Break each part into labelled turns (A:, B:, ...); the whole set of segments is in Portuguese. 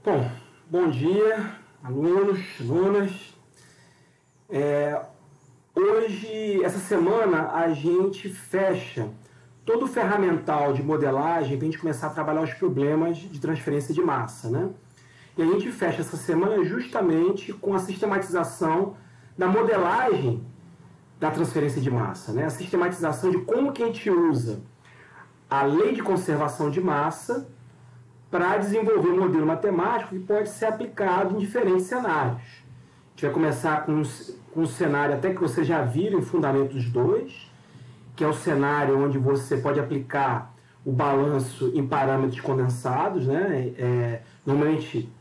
A: Bom, bom dia, alunos, alunas. Hoje, essa semana, a gente fecha todo o ferramental de modelagem para a gente começar a trabalhar os problemas de transferência de massa, né? E a gente fecha essa semana justamente com a sistematização da modelagem da transferência de massa, né? A sistematização de como que a gente usa a lei de conservação de massa para desenvolver um modelo matemático que pode ser aplicado em diferentes cenários. A gente vai começar com um cenário até que vocês já viram em Fundamentos 2, que é o cenário onde você pode aplicar o balanço em parâmetros condensados, né? Normalmente,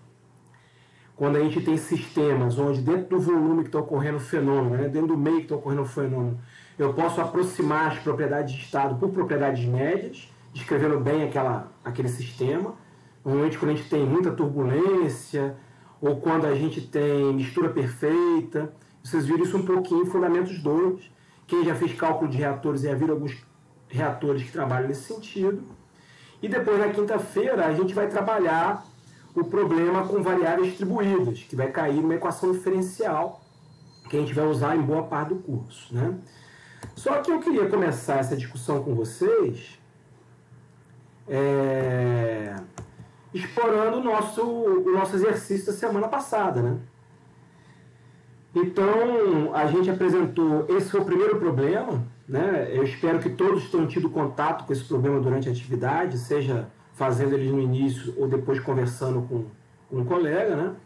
A: quando a gente tem sistemas onde dentro do volume que está ocorrendo o fenômeno, né? Dentro do meio que está ocorrendo o fenômeno, eu posso aproximar as propriedades de estado por propriedades médias, descrevendo bem aquele sistema. Normalmente quando a gente tem muita turbulência, ou quando a gente tem mistura perfeita. Vocês viram isso um pouquinho em Fundamentos 2. Quem já fez cálculo de reatores já viram alguns reatores que trabalham nesse sentido. E depois, na quinta-feira, a gente vai trabalhar o problema com variáveis distribuídas, que vai cair numa equação diferencial, que a gente vai usar em boa parte do curso, né? Só que eu queria começar essa discussão com vocês explorando o nosso exercício da semana passada, né? Então, a gente apresentou, esse foi o primeiro problema, né? Eu espero que todos tenham tido contato com esse problema durante a atividade, seja fazendo ele no início ou depois conversando com um colega, né?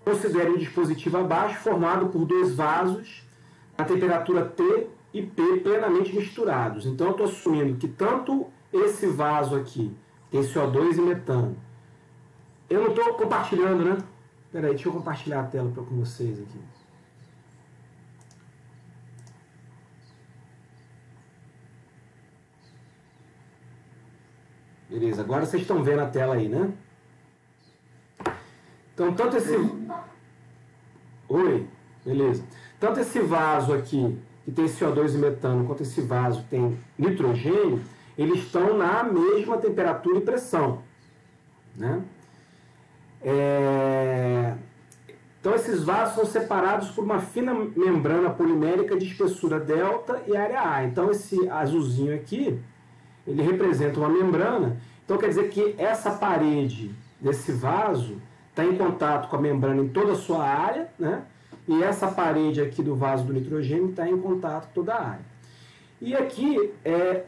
A: Considere um dispositivo abaixo formado por dois vasos a temperatura T e P plenamente misturados. Então, eu estou assumindo que tanto esse vaso aqui tem CO2 e metano. Eu não estou compartilhando, né? Peraí, deixa eu compartilhar a tela com vocês aqui. Beleza, agora vocês estão vendo a tela aí, né? Então, tanto esse... Oi, beleza. Tanto esse vaso aqui, que tem CO2 e metano, quanto esse vaso que tem nitrogênio, eles estão na mesma temperatura e pressão, né? Então, esses vasos são separados por uma fina membrana polimérica de espessura delta e área A. Então, esse azulzinho aqui, ele representa uma membrana. Então, quer dizer que essa parede desse vaso está em contato com a membrana em toda a sua área, né? E essa parede aqui do vaso do nitrogênio está em contato com toda a área. E aqui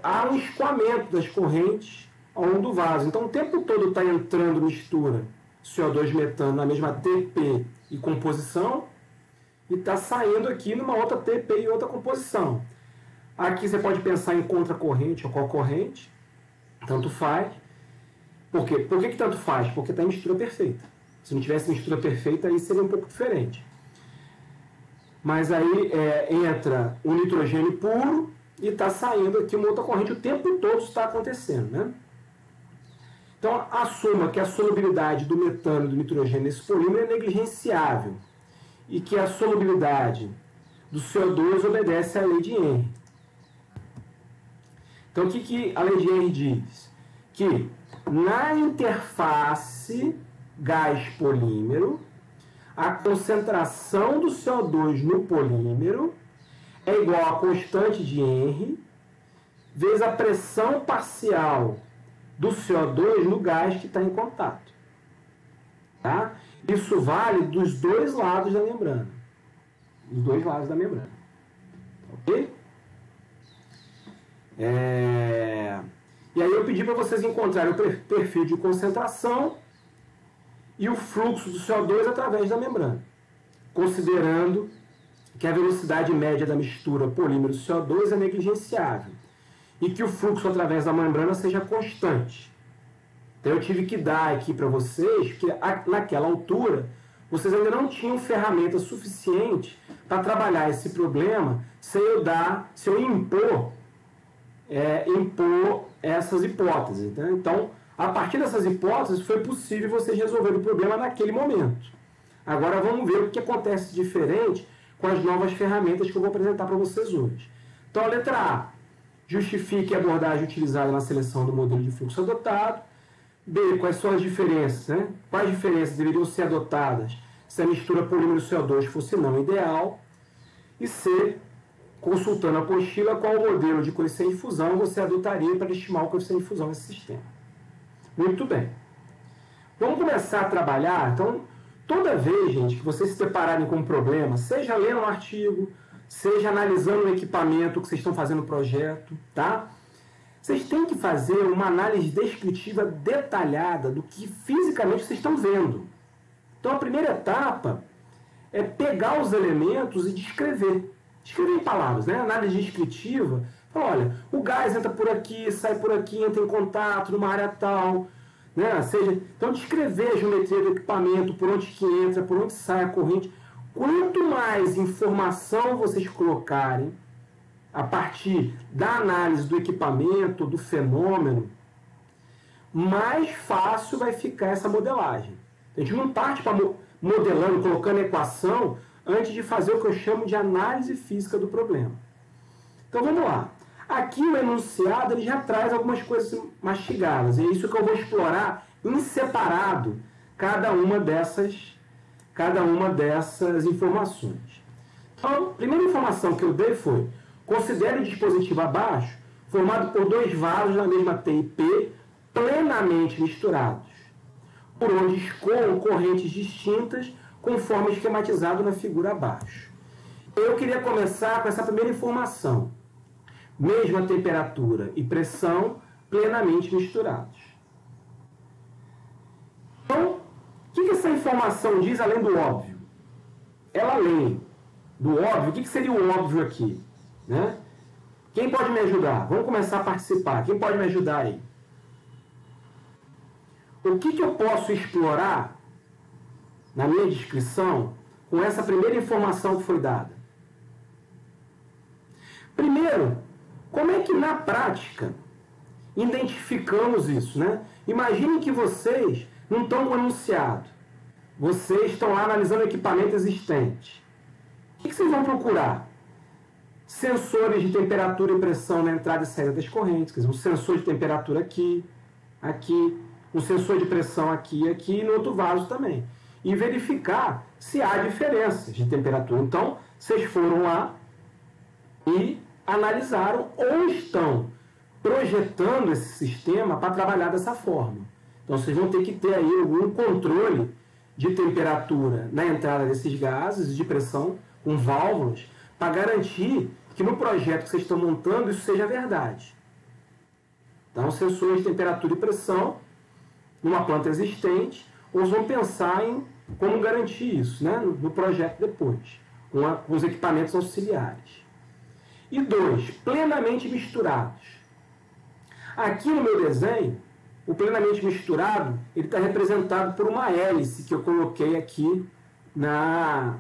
A: há um escoamento das correntes ao longo do vaso. Então, o tempo todo está entrando mistura CO2 metano na mesma TP e composição, e está saindo aqui numa outra TP e outra composição. Aqui você pode pensar em contracorrente ou cocorrente, tanto faz. Por quê? Por que tanto faz? Porque está em mistura perfeita. Se não tivesse mistura perfeita, aí seria um pouco diferente. Mas aí entra o nitrogênio puro e está saindo aqui uma outra corrente. O tempo todo está acontecendo, né? Então, assuma que a solubilidade do metano e do nitrogênio nesse polímero é negligenciável e que a solubilidade do CO2 obedece à lei de Henry. Então, o que a lei de Henry diz? Que na interface gás-polímero, a concentração do CO2 no polímero é igual à constante de Henry vezes a pressão parcial do CO2 no gás que está em contato. Tá? Isso vale dos dois lados da membrana. Dos dois lados da membrana. Ok? E aí eu pedi para vocês encontrarem o perfil de concentração e o fluxo do CO2 através da membrana, considerando que a velocidade média da mistura polímero-CO2 é negligenciável e que o fluxo através da membrana seja constante. Então eu tive que dar aqui para vocês, porque naquela altura vocês ainda não tinham ferramenta suficiente para trabalhar esse problema sem eu impor essas hipóteses. Né? Então, a partir dessas hipóteses, foi possível vocês resolverem o problema naquele momento. Agora vamos ver o que acontece diferente com as novas ferramentas que eu vou apresentar para vocês hoje. Então, a letra A. Justifique a abordagem utilizada na seleção do modelo de fluxo adotado. B, quais são as diferenças, né? Quais diferenças deveriam ser adotadas se a mistura polímero CO2 fosse não ideal? E C, consultando a apostila, qual o modelo de coeficiente de fusão você adotaria para estimar o coeficiente de fusão nesse sistema? Muito bem. Vamos começar a trabalhar. Então, toda vez, gente, que vocês se depararem com um problema, seja lendo um artigo, seja analisando um equipamento que vocês estão fazendo projeto, tá? Vocês têm que fazer uma análise descritiva detalhada do que fisicamente vocês estão vendo. Então, a primeira etapa é pegar os elementos e descrever. Escrever em palavras, né? Análise descritiva. Olha, o gás entra por aqui, sai por aqui, entra em contato numa área tal, né? Ou seja, então descrever a geometria do equipamento, por onde que entra, por onde sai a corrente. Quanto mais informação vocês colocarem a partir da análise do equipamento, do fenômeno, mais fácil vai ficar essa modelagem. A gente não parte para modelando, colocando equação, antes de fazer o que eu chamo de análise física do problema. Então vamos lá. Aqui o enunciado ele já traz algumas coisas mastigadas. E é isso que eu vou explorar em separado cada uma dessas informações. Então, a primeira informação que eu dei foi: considere o dispositivo abaixo formado por dois vasos na mesma T e P plenamente misturados, por onde escoam correntes distintas conforme esquematizado na figura abaixo. Eu queria começar com essa primeira informação. Mesma temperatura e pressão plenamente misturados. Então, o que essa informação diz além do óbvio? Ela além do óbvio, o que seria o óbvio aqui? Né? Quem pode me ajudar? Vamos começar a participar. Quem pode me ajudar aí? O que eu posso explorar na minha descrição com essa primeira informação que foi dada? Primeiro, como é que na prática identificamos isso, né? Imaginem que vocês não estão no enunciado. Vocês estão lá analisando o equipamento existente. O que vocês vão procurar? Sensores de temperatura e pressão na entrada e saída das correntes. Quer dizer, um sensor de temperatura aqui, aqui, um sensor de pressão aqui, aqui e no outro vaso também. E verificar se há diferenças de temperatura. Então, vocês foram lá e analisaram ou estão projetando esse sistema para trabalhar dessa forma. Então, vocês vão ter que ter aí algum controle de temperatura na entrada desses gases e de pressão com válvulas para garantir que no projeto que vocês estão montando isso seja verdade. Então, sensores de temperatura e pressão numa planta existente, ou vão pensar em como garantir isso, né, no projeto depois, com os equipamentos auxiliares. E 2, plenamente misturados. Aqui no meu desenho, o plenamente misturado ele está representado por uma hélice que eu coloquei aqui no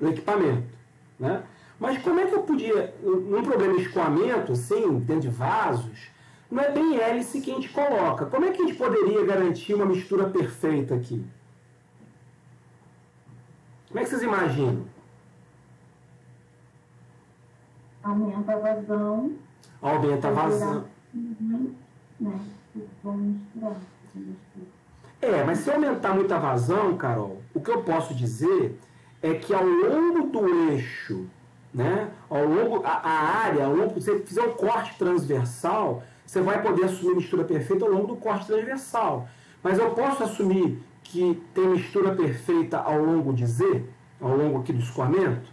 A: equipamento. Né? Mas como é que eu podia, num problema de escoamento, assim, dentro de vasos, não é bem hélice que a gente coloca. Como é que a gente poderia garantir uma mistura perfeita aqui? Como é que vocês imaginam?
B: Aumenta a vazão.
A: Aumenta a vazão.
B: Né? Vamos misturar.
A: Mas se aumentar muito a vazão, Carol, o que eu posso dizer é que ao longo do eixo, né, ao longo a área, ao longo, se você fizer um corte transversal, você vai poder assumir mistura perfeita ao longo do corte transversal. Mas eu posso assumir que tem mistura perfeita ao longo de Z, ao longo aqui do escoamento?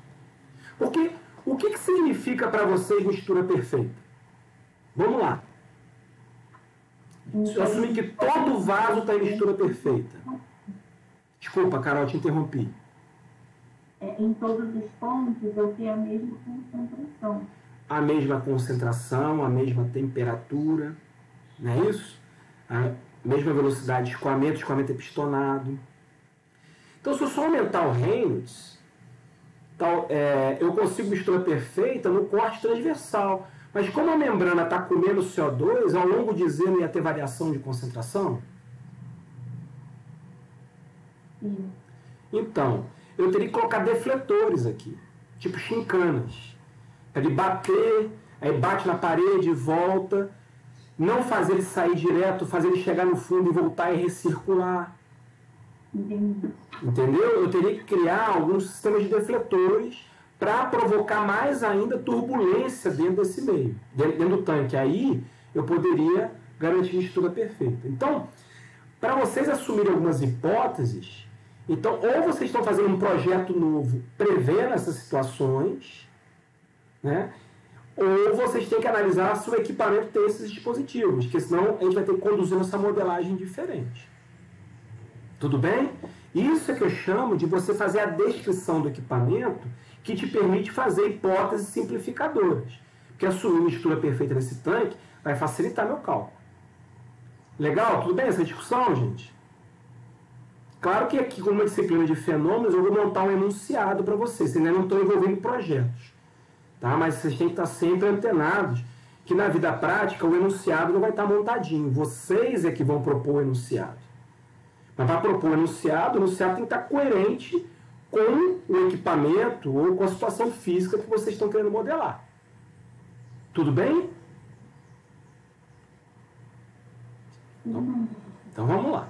A: Porque o que significa para vocês mistura perfeita? Vamos lá. Se eu assumir que todo vaso está em mistura perfeita. Desculpa, Carol, te interrompi.
B: Em todos os pontos eu tenho a mesma concentração.
A: A mesma concentração, a mesma temperatura, não é isso? A mesma velocidade de escoamento é pistonado. Então, se eu só aumentar o Reynolds, eu consigo mistura perfeita no corte transversal. Mas como a membrana está comendo CO2, ao longo de Z não ia ter variação de concentração?
B: Sim.
A: Então, eu teria que colocar defletores aqui, tipo chincanas. Para ele bater, aí bate na parede e volta. não fazer ele sair direto, fazer ele chegar no fundo e voltar e recircular.
B: Entendi.
A: Entendeu? Eu teria que criar alguns sistemas de defletores para provocar mais ainda turbulência dentro desse meio, dentro do tanque. Aí eu poderia garantir mistura perfeita. Então, para vocês assumirem algumas hipóteses, então, ou vocês estão fazendo um projeto novo prevendo essas situações, né? Ou vocês têm que analisar se o equipamento tem esses dispositivos, porque senão a gente vai ter que conduzir essa modelagem diferente. Tudo bem? Isso é que eu chamo de você fazer a descrição do equipamento que te permite fazer hipóteses simplificadoras. Porque assumir mistura perfeita nesse tanque vai facilitar meu cálculo. Legal? Tudo bem essa discussão, gente? Claro que aqui, como uma disciplina de fenômenos, eu vou montar um enunciado para vocês. Vocês ainda não estão envolvendo projetos. Tá? Mas vocês têm que estar sempre antenados que na vida prática o enunciado não vai estar montadinho. Vocês é que vão propor o enunciado. Mas para propor o enunciado tem que estar coerente com o equipamento ou com a situação física que vocês estão querendo modelar. Tudo bem? Então vamos lá.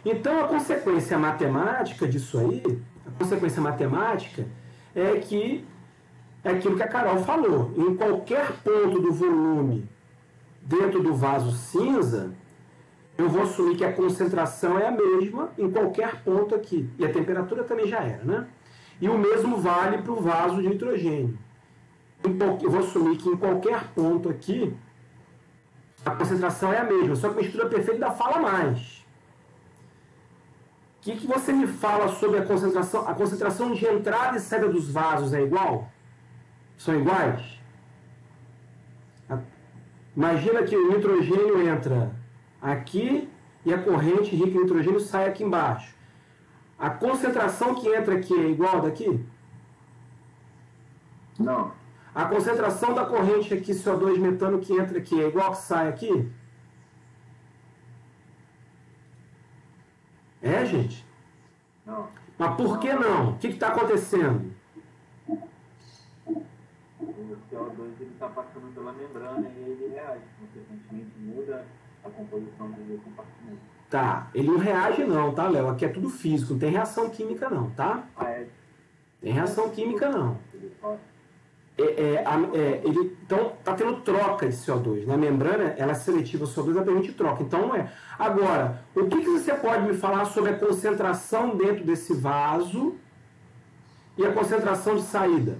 A: Então a consequência matemática disso aí, a consequência matemática é que é aquilo que a Carol falou. Em qualquer ponto do volume dentro do vaso cinza, eu vou assumir que a concentração é a mesma em qualquer ponto aqui. E a temperatura também já era, né? E o mesmo vale para o vaso de nitrogênio. Eu vou assumir que em qualquer ponto aqui, a concentração é a mesma. Só que a mistura perfeita ainda fala mais. O que você me fala sobre a concentração? A concentração de entrada e saída dos vasos é igual? São iguais? Imagina que o nitrogênio entra aqui e a corrente rica em nitrogênio sai aqui embaixo. A concentração que entra aqui é igual daqui?
C: Não.
A: A concentração da corrente aqui, CO2 metano, que entra aqui é igual que sai aqui? É, gente?
C: Não.
A: Mas por que não? O que está acontecendo?
C: O CO2 está passando pela membrana e ele reage. Consequentemente, muda a composição do compartimento.
A: Tá, ele não reage não, tá, Léo? Aqui é tudo físico, não tem reação química não, tá?
C: Ah, é?
A: Tem reação química não.
C: Ele só...
A: Então, está tendo troca de CO2. Na membrana, ela é seletiva ao CO2, ela permite troca. Então, não é. Agora, o que você pode me falar sobre a concentração dentro desse vaso e a concentração de saída?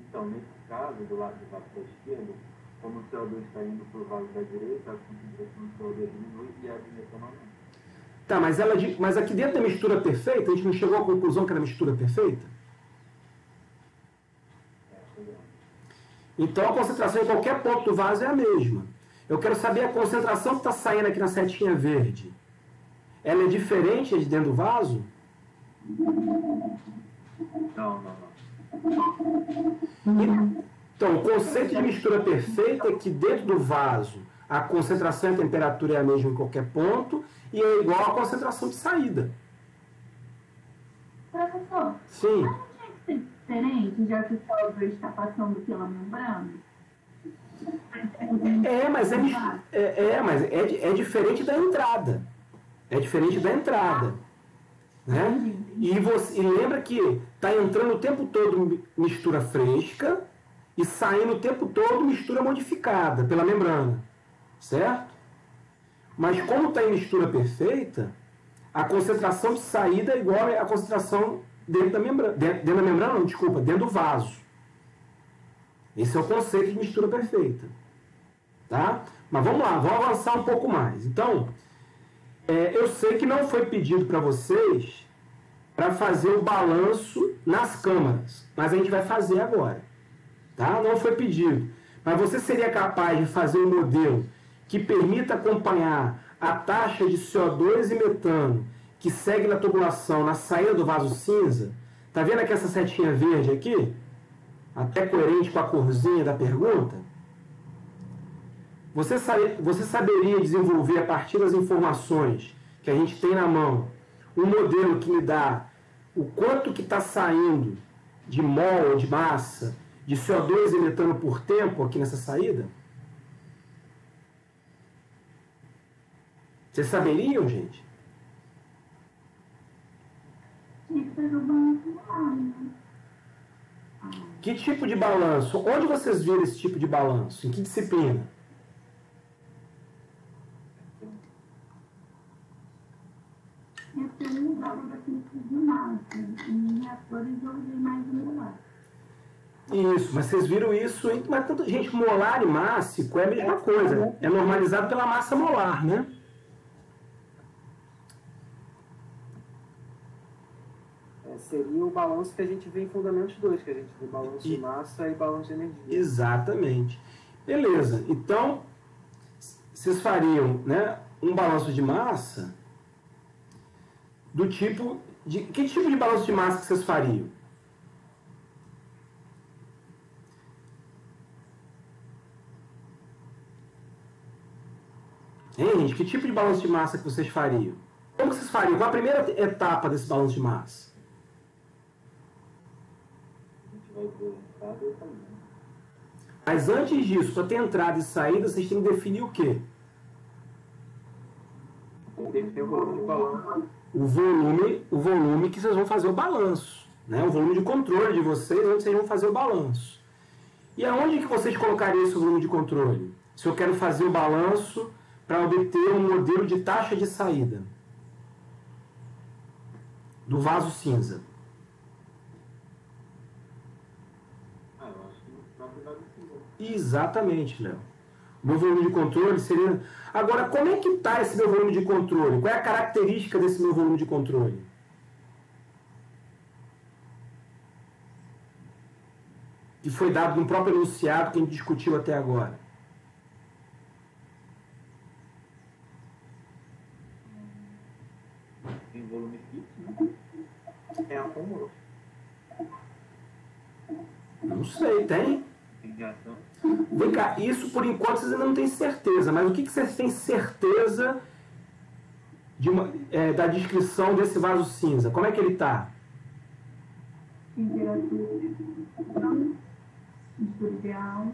C: Então, nesse caso, do lado da esquerda, como o CO2 está indo para o vaso da direita, a concentração do CO2 diminui e a de metano aumenta.
A: Tá, mas aqui dentro da mistura perfeita, a gente não chegou à conclusão que era mistura perfeita? Então a concentração em qualquer ponto do vaso é a mesma. Eu quero saber a concentração que está saindo aqui na setinha verde. Ela é diferente de dentro do vaso?
C: Não.
A: Então, o conceito de mistura perfeita é que dentro do vaso a concentração e a temperatura é a mesma em qualquer ponto e é igual à concentração de saída.
B: Professor,
A: Sim.
B: não tinha que ser diferente, já que o CO2 está passando pela membrana?
A: Mas é diferente da entrada. É diferente da entrada. Né? E lembra que está entrando o tempo todo mistura fresca e saindo o tempo todo mistura modificada pela membrana. Certo? Mas como está em mistura perfeita, a concentração de saída é igual à concentração dentro da membrana. Dentro da membrana, não, desculpa, dentro do vaso. Esse é o conceito de mistura perfeita. Tá? Mas vamos lá, vamos avançar um pouco mais. Então, eu sei que não foi pedido para vocês para fazer o balanço nas câmaras, mas a gente vai fazer agora. Tá? Não foi pedido. Mas você seria capaz de fazer um modelo que permita acompanhar a taxa de CO2 e metano que segue na tubulação na saída do vaso cinza? Tá vendo aqui essa setinha verde aqui? Até coerente com a corzinha da pergunta? Você saberia desenvolver, a partir das informações que a gente tem na mão, um modelo que me dá o quanto que está saindo de mol ou de massa de CO2 e metano por tempo aqui nessa saída? Vocês saberiam, gente? Que tipo de balanço? Onde vocês viram esse tipo de balanço? Em que disciplina?
B: Eu tenho um valor daquele de massa. Em reatores eu usei mais molar.
A: Isso, mas vocês viram isso, mas tanto, gente, molar e mássico é a mesma coisa. É normalizado pela massa molar, né?
D: Seria o balanço que a gente vê em Fundamentos 2, que a gente vê balanço de massa e balanço de energia.
A: Exatamente. Beleza, então, vocês fariam, né, um balanço de massa do tipo de... Que tipo de balanço de massa que vocês fariam? Hein, gente? Que tipo de balanço de massa que vocês fariam? Como que vocês fariam? Qual a primeira etapa desse balanço de massa? Mas antes disso, para ter entrada e saída, vocês têm que definir o quê?
C: Tem que ter o volume de balanço.
A: O volume que vocês vão fazer o balanço, né? O volume de controle de vocês, onde vocês vão fazer o balanço. E aonde que vocês colocariam esse volume de controle? Se eu quero fazer o balanço para obter um modelo de taxa de saída do vaso cinza. Exatamente, Léo. O meu volume de controle seria... Agora, como é que está esse meu volume de controle? Qual é a característica desse meu volume de controle? Que foi dado no próprio enunciado que a gente discutiu até agora.
C: Tem volume fixo, né? É acúmulo.
A: Não sei, tem?
C: Tem reação.
A: Vem cá, isso por enquanto vocês ainda não têm certeza, mas o que vocês têm certeza da descrição desse vaso cinza? Como é que ele está?
B: Temperatura, mistura ideal.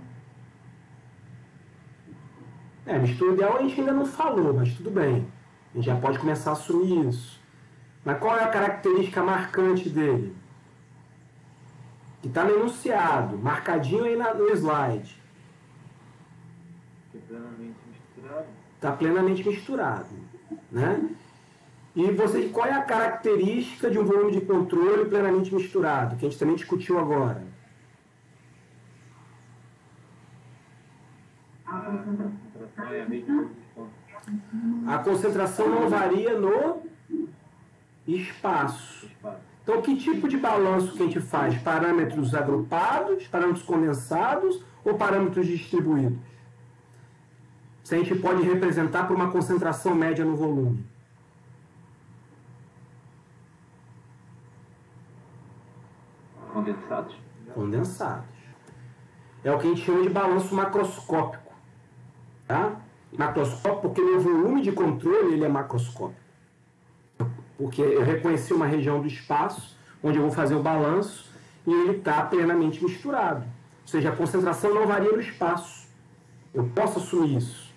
A: Mistura ideal a gente ainda não falou, mas tudo bem. A gente já pode começar a assumir isso. Mas qual é a característica marcante dele? Que está no enunciado, marcadinho aí no slide.
C: Plenamente misturado.
A: Está plenamente misturado, né? E qual é a característica de um volume de controle plenamente misturado, que a gente também discutiu agora? A concentração não varia no espaço. Então, que tipo de balanço que a gente faz? Parâmetros agrupados, parâmetros condensados ou parâmetros distribuídos? Se a gente pode representar por uma concentração média no volume.
C: Condensados?
A: Condensados. É o que a gente chama de balanço macroscópico. Tá? Macroscópico porque o volume de controle ele é macroscópico. Porque eu reconheci uma região do espaço onde eu vou fazer o balanço e ele está plenamente misturado. Ou seja, a concentração não varia no espaço. Eu posso assumir isso.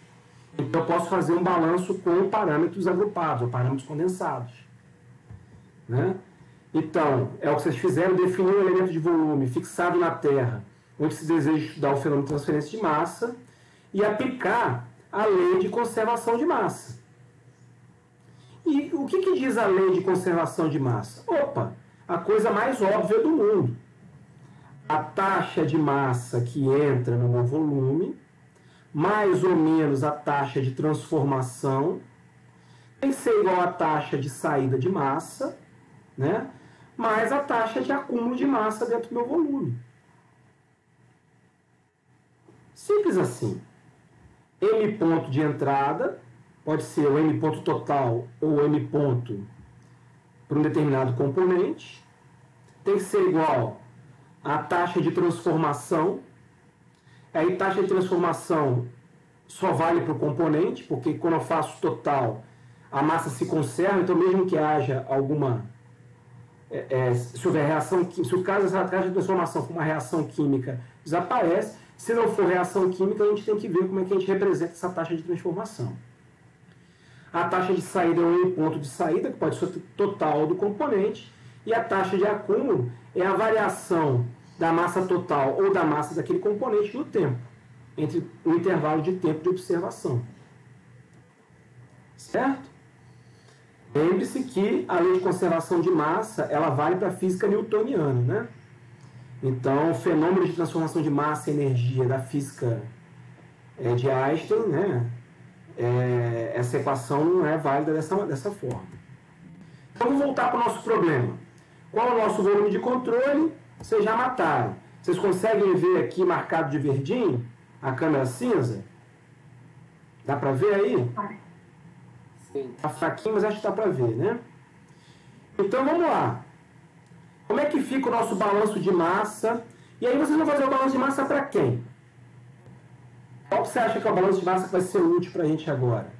A: Então eu posso fazer um balanço com parâmetros agrupados, ou parâmetros condensados. Né? Então, é o que vocês fizeram, definir um elemento de volume fixado na Terra, onde se deseja estudar o fenômeno de transferência de massa, e aplicar a lei de conservação de massa. E o que diz a lei de conservação de massa? Opa, a coisa mais óbvia do mundo. A taxa de massa que entra no meu volume, mais ou menos a taxa de transformação, tem que ser igual à taxa de saída de massa, né? Mais a taxa de acúmulo de massa dentro do meu volume. Simples assim. M ponto de entrada, pode ser o M ponto total ou o M ponto para um determinado componente, tem que ser igual à taxa de transformação. Aí taxa de transformação só vale para o componente, porque quando eu faço total, a massa se conserva, então mesmo que haja alguma se houver reação química, se o caso dessa taxa de transformação for uma reação química, desaparece. Se não for reação química, a gente tem que ver como é que a gente representa essa taxa de transformação. A taxa de saída é o ponto de saída, que pode ser o total do componente, e a taxa de acúmulo é a variação da massa total ou da massa daquele componente no tempo, entre o intervalo de tempo de observação. Certo? Lembre-se que a lei de conservação de massa, ela vale para a física newtoniana, né? Então, o fenômeno de transformação de massa e energia da física de Einstein, né? Essa equação não é válida dessa forma. Então, vamos voltar para o nosso problema. Qual é o nosso volume de controle? Vocês já mataram. Vocês conseguem ver aqui marcado de verdinho a câmera cinza? Dá para ver aí?
D: Sim.
A: Tá fraquinho, mas acho que dá para ver, né? Então, vamos lá. Como é que fica o nosso balanço de massa? E aí vocês vão fazer o balanço de massa para quem? Qual que você acha que é o balanço de massa que vai ser útil para a gente agora?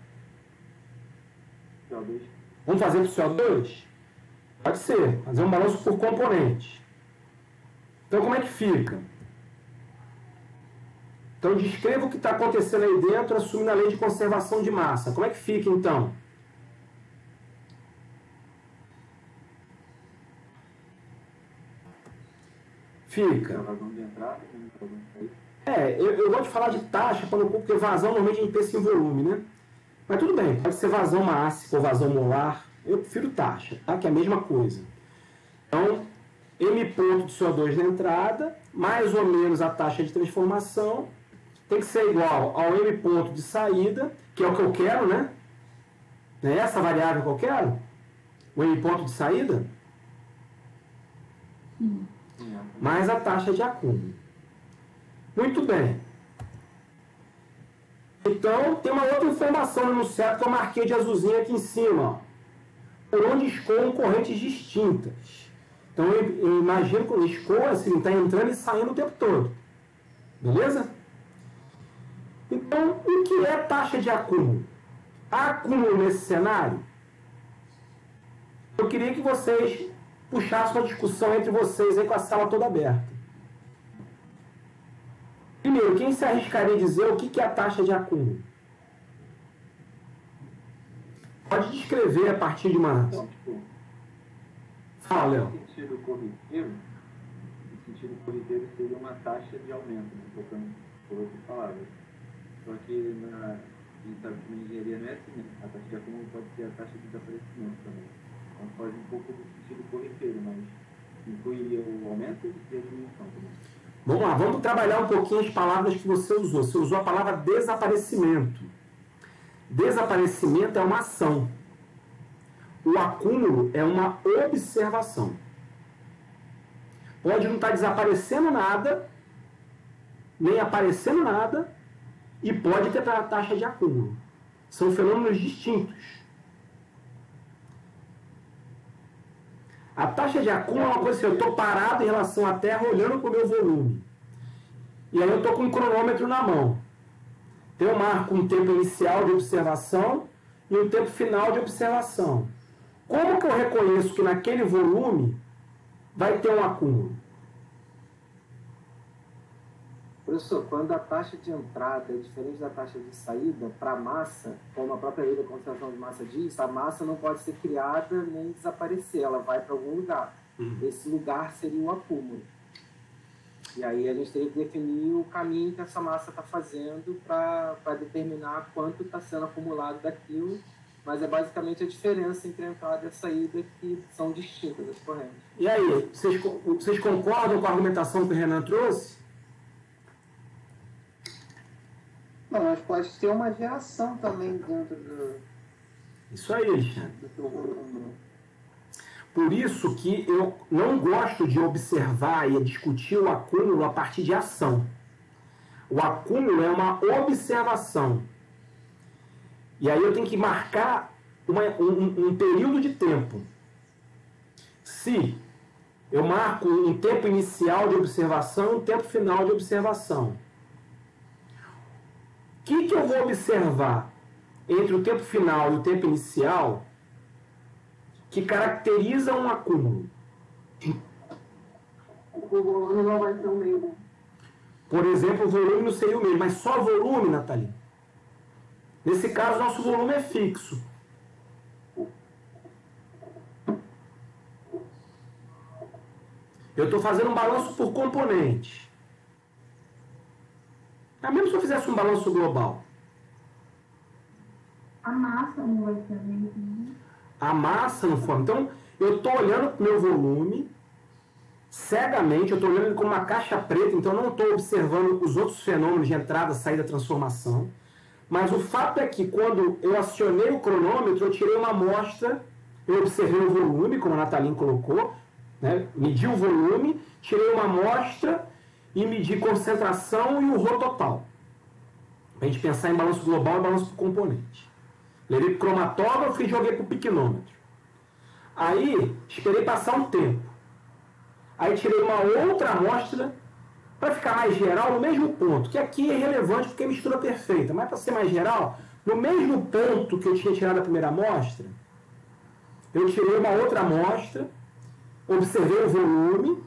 C: CO2.
A: Vamos fazer para o CO2? Pode ser. Fazer um balanço por componente. Então, como é que fica? Então, descreva o que está acontecendo aí dentro, assumindo a lei de conservação de massa. Como é que fica, então? Fica.
C: Vazão de entrada, vazão de saída.
A: Eu gosto de falar de taxa, porque vazão normalmente a gente pensa em volume, né? Mas tudo bem, pode ser vazão mássico ou vazão molar. Eu prefiro taxa, tá? Que é a mesma coisa. Então, M ponto de CO2 na entrada, mais ou menos a taxa de transformação, tem que ser igual ao M ponto de saída, que é o que eu quero, né? Não é essa variável que eu quero? O M ponto de saída? Mais a taxa de acúmulo. Muito bem. Então, tem uma outra informação no enunciado que eu marquei de azulzinho aqui em cima. Ó. Por onde escoam correntes distintas. Então, eu imagino que o escoa assim, está entrando e saindo o tempo todo. Beleza? Então, o que é taxa de acúmulo? Há acúmulo nesse cenário? Eu queria que vocês puxassem uma discussão entre vocês aí com a sala toda aberta. Primeiro, quem se arriscaria a dizer o que é a taxa de acúmulo? Pode descrever a partir de uma...
C: Então, tipo,
A: Fala, Léo.
C: no sentido corriqueiro seria uma taxa de aumento, né? Trocando por outras palavras. Só que na engenharia não é assim, né? A taxa de acúmulo pode ser a taxa de desaparecimento também. Então faz um pouco do sentido corriqueiro, mas incluiria o aumento e a diminuição também.
A: Vamos lá, vamos trabalhar um pouquinho as palavras que você usou. Você usou a palavra desaparecimento. Desaparecimento é uma ação. O acúmulo é uma observação. Pode não estar desaparecendo nada, nem aparecendo nada, e pode ter a taxa de acúmulo. São fenômenos distintos. A taxa de acúmulo é uma coisa assim, eu estou parado em relação à Terra olhando para o meu volume. E aí eu estou com um cronômetro na mão. Então eu marco um tempo inicial de observação e um tempo final de observação. Como que eu reconheço que naquele volume vai ter um acúmulo?
D: Professor, quando a taxa de entrada é diferente da taxa de saída, para a massa, como a própria lei da conservação de massa diz, a massa não pode ser criada nem desaparecer, ela vai para algum lugar. Esse lugar seria o acúmulo. E aí a gente teria que definir o caminho que essa massa está fazendo para determinar quanto está sendo acumulado daquilo, mas é basicamente a diferença entre a entrada e a saída que são distintas as correntes.
A: E aí, vocês concordam com a argumentação que o Renan trouxe?
E: Não, mas pode ter uma geração também dentro
A: Isso aí, Alexandre.
E: do teu volume.
A: Por isso que eu não gosto de observar e discutir o acúmulo a partir de ação. O acúmulo é uma observação. E aí eu tenho que marcar um período de tempo. Se eu marco um tempo inicial de observação e um tempo final de observação. O que eu vou observar entre o tempo final e o tempo inicial que caracteriza um acúmulo?
B: O volume não vai ser o mesmo.
A: Por exemplo, o volume não seria o mesmo, mas só volume, Nathalie. Nesse caso, nosso volume é fixo. Eu estou fazendo um balanço por componente. Mesmo se eu fizesse um balanço global.
B: A massa não vai ser a mesma.
A: A massa não for. Então, eu estou olhando para o meu volume cegamente, eu estou olhando ele como uma caixa preta, então eu não estou observando os outros fenômenos de entrada, saída, transformação. Mas o fato é que quando eu acionei o cronômetro, eu tirei uma amostra, eu observei o volume, como a Nathalie colocou, né? Medi o volume, tirei uma amostra e medi concentração e o Rho total. Para a gente pensar em balanço global e balanço por componente. Levei para o cromatógrafo e joguei para o piquinômetro. Aí, esperei passar um tempo. Aí tirei uma outra amostra para ficar mais geral no mesmo ponto, que aqui é relevante porque é mistura perfeita, mas para ser mais geral, no mesmo ponto que eu tinha tirado a primeira amostra, eu tirei uma outra amostra, observei o volume,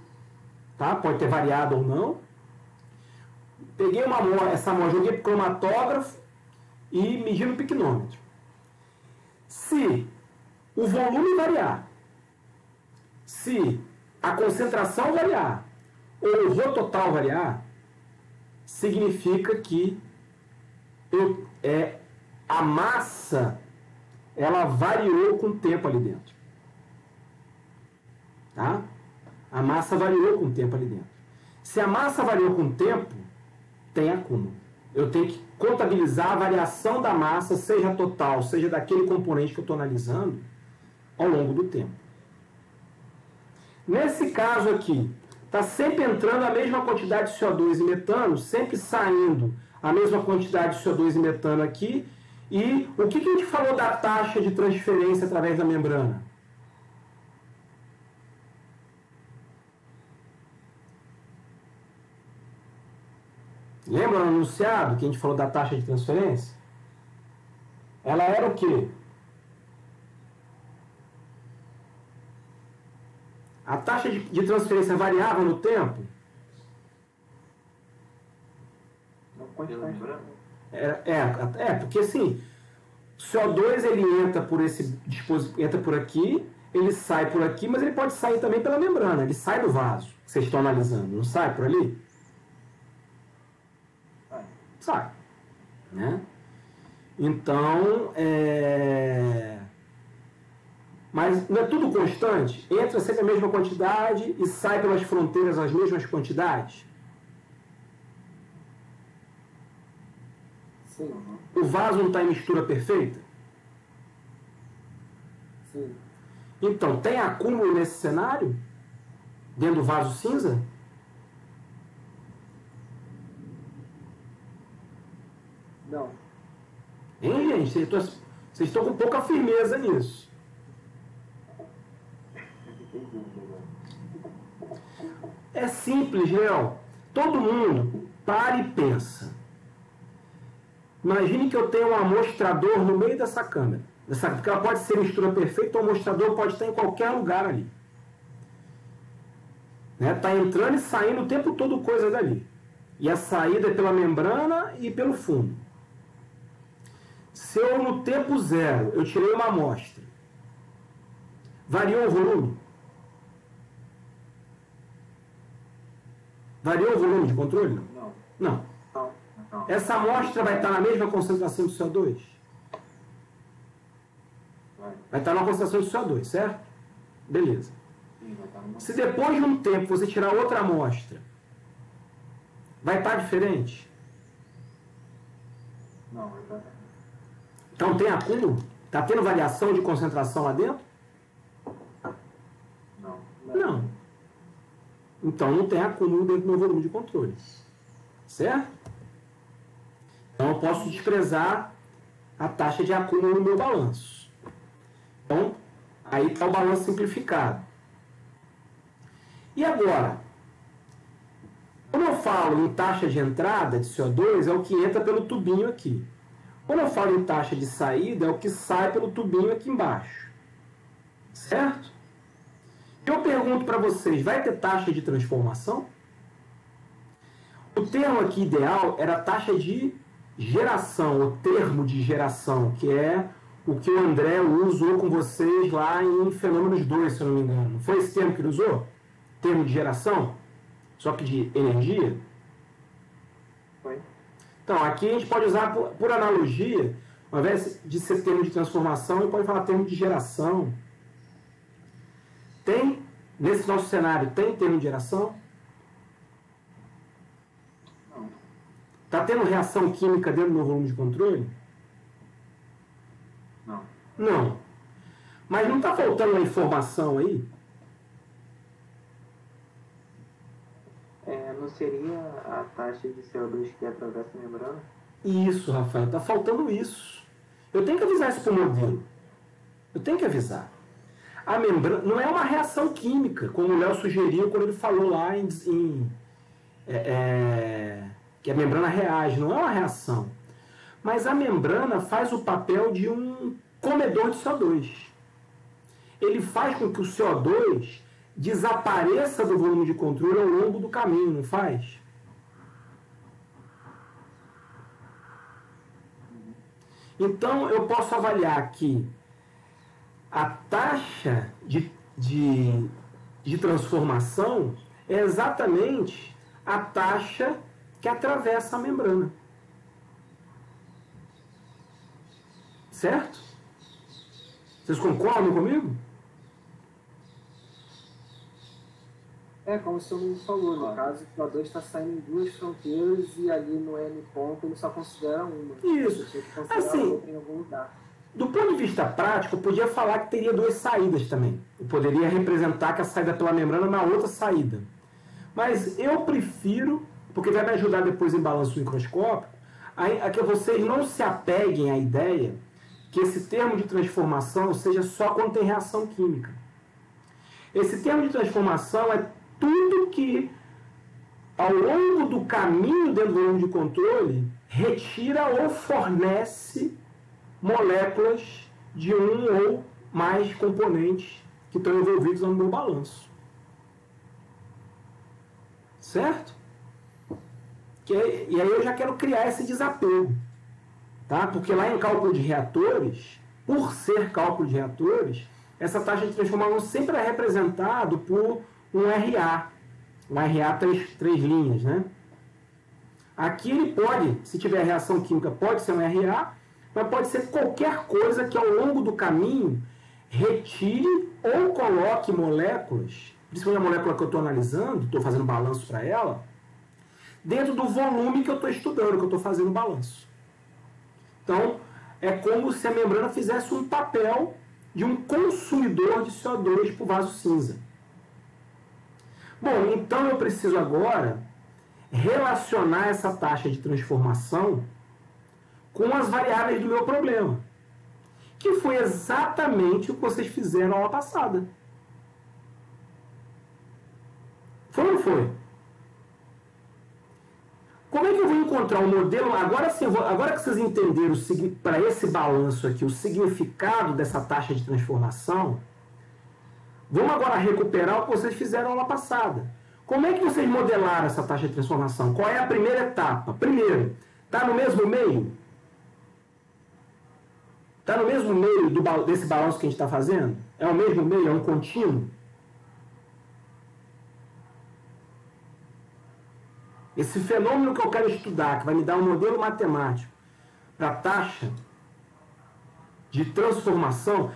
A: tá? Pode ter variado ou não, peguei essa amostra, joguei para o cromatógrafo e medi no piquinômetro. Se o volume variar, se a concentração variar ou o Rho total variar, significa que a massa ela variou com o tempo ali dentro. Tá? A massa variou com o tempo ali dentro. Se a massa variou com o tempo, tem acúmulo. Eu tenho que contabilizar a variação da massa, seja total, seja daquele componente que eu estou analisando, ao longo do tempo. Nesse caso aqui, está sempre entrando a mesma quantidade de CO2 e metano, sempre saindo a mesma quantidade de CO2 e metano aqui. E o que a gente falou da taxa de transferência através da membrana? Lembra no enunciado que a gente falou da taxa de transferência? Ela era o quê? A taxa de transferência variava no tempo? Porque assim, o CO2 ele entra por esse dispositivo, entra por aqui, ele sai por aqui, mas ele pode sair também pela membrana, ele sai do vaso que vocês estão analisando, não sai por ali? Sai. Né? Então, mas não é tudo constante? Entra sempre a mesma quantidade e sai pelas fronteiras as mesmas quantidades?
D: Sim.
A: O vaso não está em mistura perfeita?
D: Sim.
A: Então, tem acúmulo nesse cenário? Dentro do vaso cinza?
D: Não.
A: Hein, gente? Vocês estão com pouca firmeza nisso. É simples, Léo. Todo mundo para e pensa. Imagine que eu tenho um amostrador no meio dessa câmera. Porque ela pode ser mistura perfeita, ou o amostrador pode estar em qualquer lugar ali. Está entrando e saindo o tempo todo coisa dali. E a saída é pela membrana e pelo fundo. Se eu, no tempo zero, eu tirei uma amostra, variou o volume? Variou o volume de controle?
C: Não.
A: Não.
C: Não.
A: Essa amostra vai estar na mesma concentração de CO2? Vai estar na concentração de CO2, certo? Beleza.
C: Sim, vai estar numa...
A: Se depois de um tempo você tirar outra amostra, vai estar diferente?
C: Não, vai estar...
A: Então tem acúmulo? Está tendo variação de concentração lá dentro?
C: Não.
A: Não. Então não tem acúmulo dentro do meu volume de controle. Certo? Então eu posso desprezar a taxa de acúmulo no meu balanço. Então, aí está o balanço simplificado. E agora? Quando eu falo em taxa de entrada de CO2, é o que entra pelo tubinho aqui. Quando eu falo em taxa de saída, é o que sai pelo tubinho aqui embaixo. Certo? Eu pergunto para vocês, vai ter taxa de transformação? O termo aqui ideal era taxa de geração, o termo de geração, que é o que o André usou com vocês lá em Fenômenos 2, se eu não me engano. Não foi esse termo que ele usou? Termo de geração? Só que de energia?
D: Foi.
A: Então, aqui a gente pode usar por analogia, ao invés de ser termo de transformação, a gente pode falar termo de geração. Tem, nesse nosso cenário, tem termo de geração?
D: Não.
A: Está tendo reação química dentro do meu volume de controle?
C: Não.
A: Não. Mas não está faltando uma informação aí?
E: Não seria a taxa de CO2 que atravessa a membrana?
A: Isso, Rafael, está faltando isso. Eu tenho que avisar isso para o modelo. Eu tenho que avisar. A membrana não é uma reação química, como o Léo sugeriu quando ele falou lá que a membrana reage. Não é uma reação. Mas a membrana faz o papel de um comedor de CO2. Ele faz com que o CO2 desapareça do volume de controle ao longo do caminho, não faz? Então, eu posso avaliar que a taxa de transformação é exatamente a taxa que atravessa a membrana. Certo? Vocês concordam comigo?
D: É, como o senhor me falou, no caso, o CO2 está saindo em duas fronteiras e ali no N ponto ele só considera uma.
A: Isso.
D: Ele tinha que considerar
A: Assim,
D: outra em algum lugar.
A: Do ponto de vista prático, eu podia falar que teria duas saídas também. Eu poderia representar que a saída pela membrana na outra saída. Mas eu prefiro, porque vai me ajudar depois em balanço microscópico, a que vocês não se apeguem à ideia que esse termo de transformação seja só quando tem reação química. Esse termo de transformação é tudo que, ao longo do caminho dentro do volume de controle, retira ou fornece moléculas de um ou mais componentes que estão envolvidos no meu balanço. Certo? E aí eu já quero criar esse desapego. Tá? Porque lá em cálculo de reatores, por ser cálculo de reatores, essa taxa de transformação sempre é representado por um RA. Um RA três linhas, né? Aqui ele pode, se tiver reação química, pode ser um RA, mas pode ser qualquer coisa que ao longo do caminho retire ou coloque moléculas, principalmente a molécula que eu estou analisando, estou fazendo balanço para ela, dentro do volume que eu estou estudando, que eu estou fazendo balanço. Então, é como se a membrana fizesse um papel de um consumidor de CO2 por vaso cinza. Bom, então eu preciso agora relacionar essa taxa de transformação com as variáveis do meu problema, que foi exatamente o que vocês fizeram na aula passada. Foi ou não foi? Como é que eu vou encontrar um modelo? Agora sim, agora que vocês entenderam para esse balanço aqui o significado dessa taxa de transformação, vamos agora recuperar o que vocês fizeram na aula passada. Como é que vocês modelaram essa taxa de transformação? Qual é a primeira etapa? Primeiro, está no mesmo meio? Está no mesmo meio desse balanço que a gente está fazendo? É o mesmo meio? É um contínuo? Esse fenômeno que eu quero estudar, que vai me dar um modelo matemático para a taxa de transformação,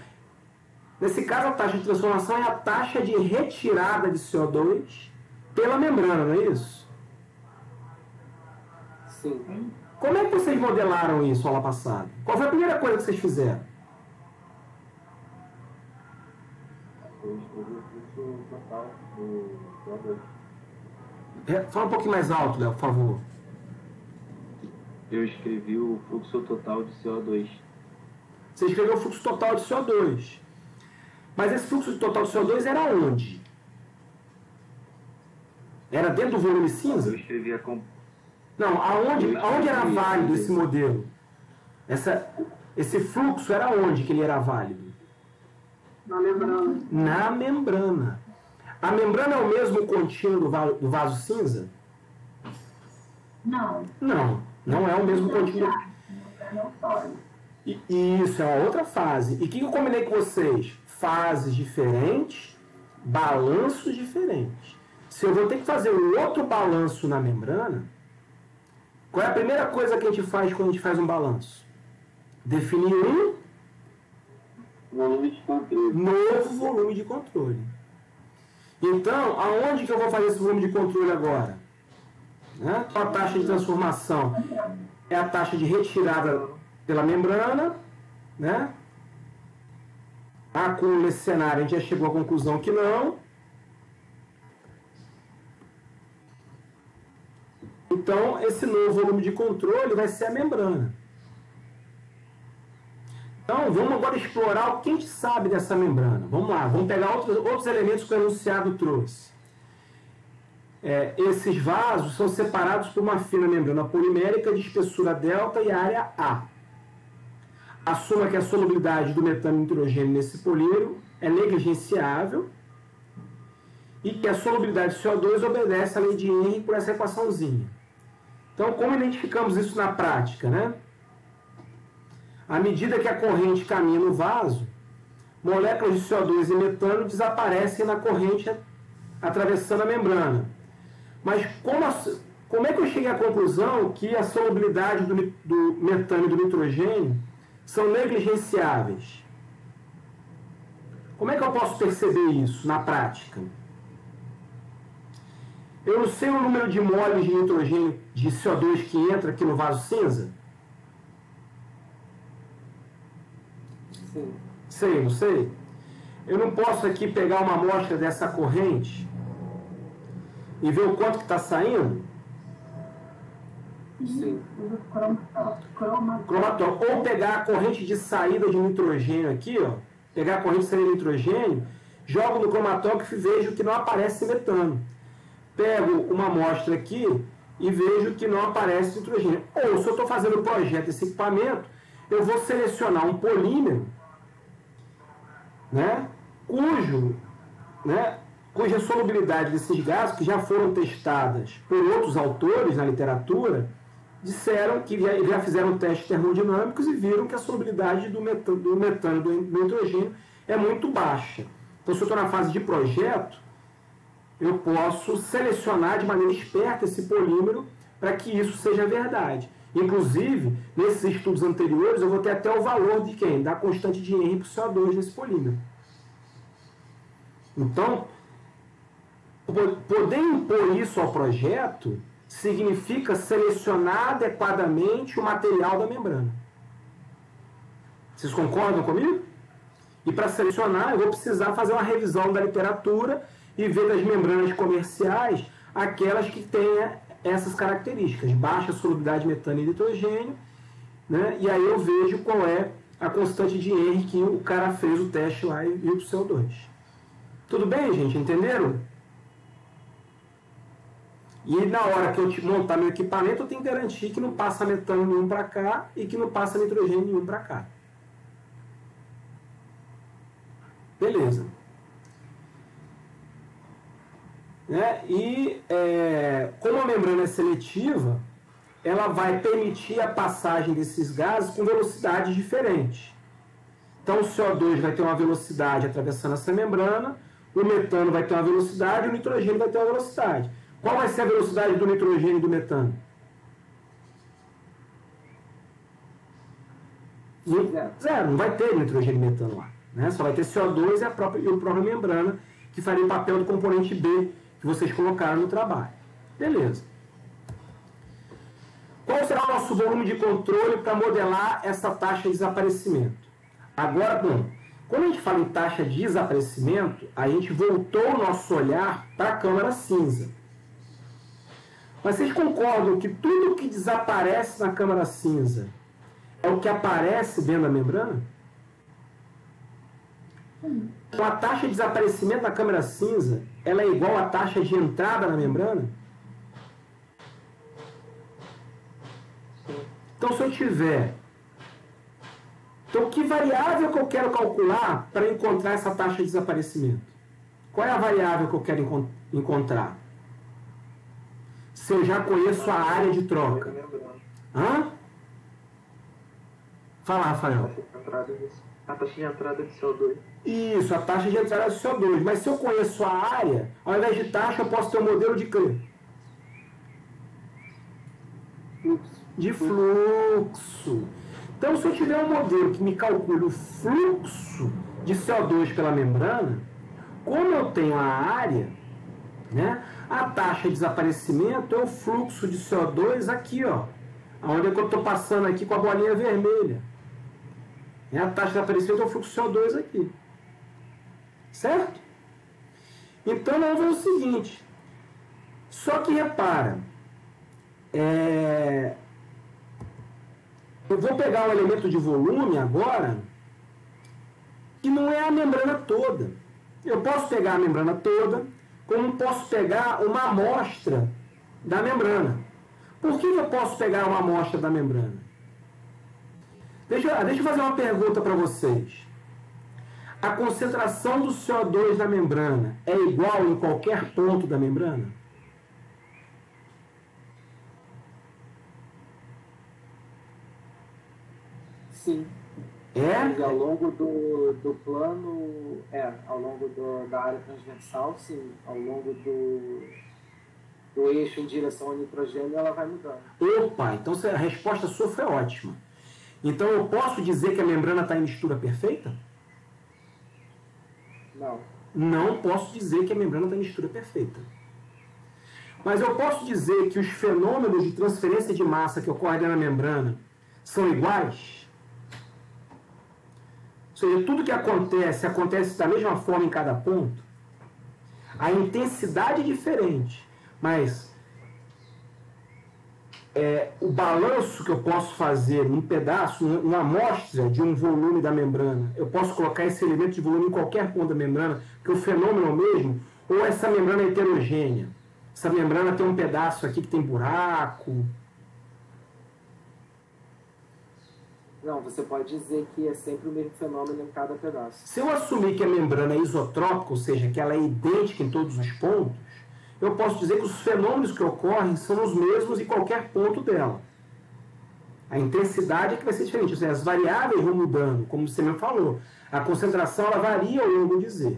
A: nesse caso a taxa de transformação é a taxa de retirada de CO2 pela membrana, não é isso?
D: Sim.
A: Como é que vocês modelaram isso aula passada? Qual foi a primeira coisa que vocês fizeram?
C: Eu escrevi o fluxo total do CO2.
A: Fala um pouquinho mais alto, Léo, por favor.
C: Eu escrevi o fluxo total de CO2.
A: Você escreveu o fluxo total de CO2. Mas esse fluxo total de CO2 era onde? Era dentro do volume cinza?
C: Eu escrevi a
A: Não, aonde era válido esse modelo? Esse fluxo era onde que ele era válido?
B: Na membrana.
A: Na membrana. A membrana é o mesmo contínuo do vaso cinza?
B: Não.
A: Não é o mesmo contínuo. E isso é uma outra fase. E o que eu combinei com vocês? Fases diferentes, balanços diferentes. Se eu vou ter que fazer um outro balanço na membrana, qual é a primeira coisa que a gente faz quando a gente faz um balanço? Definir um
C: volume de controle.
A: Novo volume de controle. Então, aonde que eu vou fazer esse volume de controle agora? Né? A taxa de transformação é a taxa de retirada pela membrana, né? Com esse cenário a gente já chegou à conclusão que não. Então, esse novo volume de controle vai ser a membrana. Então, vamos agora explorar o que a gente sabe dessa membrana. Vamos lá, vamos pegar outros elementos que o enunciado trouxe. Esses vasos são separados por uma fina membrana polimérica de espessura delta e área A. Assuma que a solubilidade do metano e nitrogênio nesse polímero é negligenciável e que a solubilidade de CO2 obedece à lei de Henry por essa equaçãozinha. Então, como identificamos isso na prática, né? À medida que a corrente caminha no vaso, moléculas de CO2 e metano desaparecem na corrente atravessando a membrana. Mas como é que eu cheguei à conclusão que a solubilidade do metano e do nitrogênio são negligenciáveis? Como é que eu posso perceber isso na prática? Eu não sei o número de moles de nitrogênio, de CO2 que entra aqui no vaso cinza?
D: Sim.
A: Sei, não sei. Eu não posso aqui pegar uma amostra dessa corrente e ver o quanto que está saindo?
D: Sim.
A: Cromatógrafo. Ou pegar a corrente de saída de nitrogênio aqui, ó, pegar a corrente de saída de nitrogênio, jogo no cromatógrafo e vejo que não aparece metano. Pego uma amostra aqui e vejo que não aparece nitrogênio. Ou, se eu estou fazendo o projeto desse equipamento, eu vou selecionar um polímero, né, cuja solubilidade desses gases, que já foram testadas por outros autores na literatura, disseram que já fizeram testes termodinâmicos e viram que a solubilidade do metano e do nitrogênio é muito baixa. Então, se eu estou na fase de projeto, eu posso selecionar de maneira esperta esse polímero para que isso seja verdade. Inclusive, nesses estudos anteriores, eu vou ter até o valor de quem? Da constante de Henry por CO2 nesse polímero. Então, poder impor isso ao projeto significa selecionar adequadamente o material da membrana. Vocês concordam comigo? E para selecionar, eu vou precisar fazer uma revisão da literatura e ver das membranas comerciais aquelas que tenham essas características, baixa solubilidade de metano e nitrogênio, né? E aí eu vejo qual é a constante de Henry que o cara fez o teste lá e viu o CO2. Tudo bem, gente? Entenderam? E na hora que eu montar meu equipamento, eu tenho que garantir que não passa metano nenhum para cá e que não passa nitrogênio nenhum para cá. Beleza. Como a membrana é seletiva, ela vai permitir a passagem desses gases com velocidades diferentes. Então o CO2 vai ter uma velocidade atravessando essa membrana, o metano vai ter uma velocidade e o nitrogênio vai ter uma velocidade. Qual vai ser a velocidade do nitrogênio e do metano? Zero, não vai ter nitrogênio e metano lá, né? Só vai ter CO2 e a própria membrana, que faria o papel do componente B que vocês colocaram no trabalho. Beleza. Qual será o nosso volume de controle para modelar essa taxa de desaparecimento? Agora, quando a gente fala em taxa de desaparecimento, a gente voltou o nosso olhar para a câmara cinza. Mas vocês concordam que tudo que desaparece na câmara cinza é o que aparece dentro da membrana? Então, a taxa de desaparecimento da câmara cinza, ela é igual à taxa de entrada na membrana? Então, se eu tiver... Então, que variável que eu quero calcular para encontrar essa taxa de desaparecimento? Qual é a variável que eu quero encontrar? Se eu já conheço a área de troca. Hã? Fala, Rafael.
E: A taxa de entrada de CO2.
A: Isso, a taxa de entrada de CO2. Mas se eu conheço a área, ao invés de taxa, eu posso ter um modelo de quê? De fluxo. Então, se eu tiver um modelo que me calcule o fluxo de CO2 pela membrana, como eu tenho a área, né, a taxa de desaparecimento é o fluxo de CO2 aqui, ó, onde é que eu estou passando aqui com a bolinha vermelha. A taxa de desaparecimento é o fluxo de CO2 aqui. Certo? Então, vamos ver o seguinte. Só que repara, eu vou pegar um elemento de volume agora, que não é a membrana toda. Eu posso pegar a membrana toda, como posso pegar uma amostra da membrana. Por que eu posso pegar uma amostra da membrana? Deixa eu fazer uma pergunta para vocês. A concentração do CO2 na membrana é igual em qualquer ponto da membrana?
D: Sim.
A: É?
D: Ao longo do plano, ao longo da área transversal, sim. Ao longo do eixo em direção ao nitrogênio, ela vai mudando.
A: Opa, então a resposta sua foi ótima. Então eu posso dizer que a membrana está em mistura perfeita?
D: Não.
A: Não posso dizer que a membrana está em mistura perfeita. Mas eu posso dizer que os fenômenos de transferência de massa que ocorrem na membrana são iguais? Ou seja, tudo que acontece da mesma forma em cada ponto. A intensidade é diferente, mas o balanço que eu posso fazer num pedaço, uma amostra de um volume da membrana, eu posso colocar esse elemento de volume em qualquer ponto da membrana, porque o fenômeno é o mesmo, ou essa membrana é heterogênea? Essa membrana tem um pedaço aqui que tem buraco.
D: Não, você pode dizer que é sempre o mesmo fenômeno em cada pedaço.
A: Se eu assumir que a membrana é isotrópica, ou seja, que ela é idêntica em todos os pontos, eu posso dizer que os fenômenos que ocorrem são os mesmos em qualquer ponto dela. A intensidade é que vai ser diferente, ou seja, as variáveis vão mudando, como você me falou. A concentração ela varia ao longo do Z.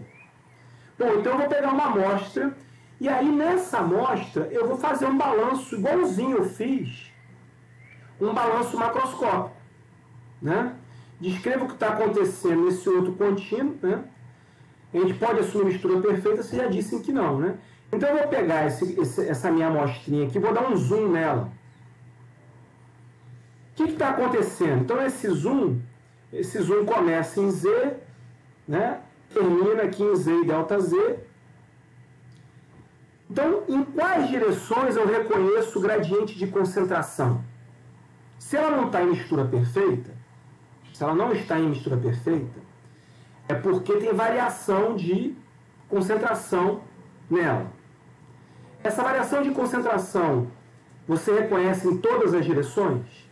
A: Bom, então eu vou pegar uma amostra, e aí nessa amostra eu vou fazer um balanço igualzinho eu fiz, um balanço macroscópico. Né? Descreva o que está acontecendo nesse outro contínuo. Né? A gente pode assumir mistura perfeita, vocês já disseram que não. Né? Então eu vou pegar essa minha amostrinha aqui, vou dar um zoom nela. O que está acontecendo? Então esse zoom começa em Z, né? Termina aqui em Z e delta Z. Então, em quais direções eu reconheço o gradiente de concentração? Se ela não está em mistura perfeita, se ela não está em mistura perfeita, é porque tem variação de concentração nela. Essa variação de concentração, você reconhece em todas as direções?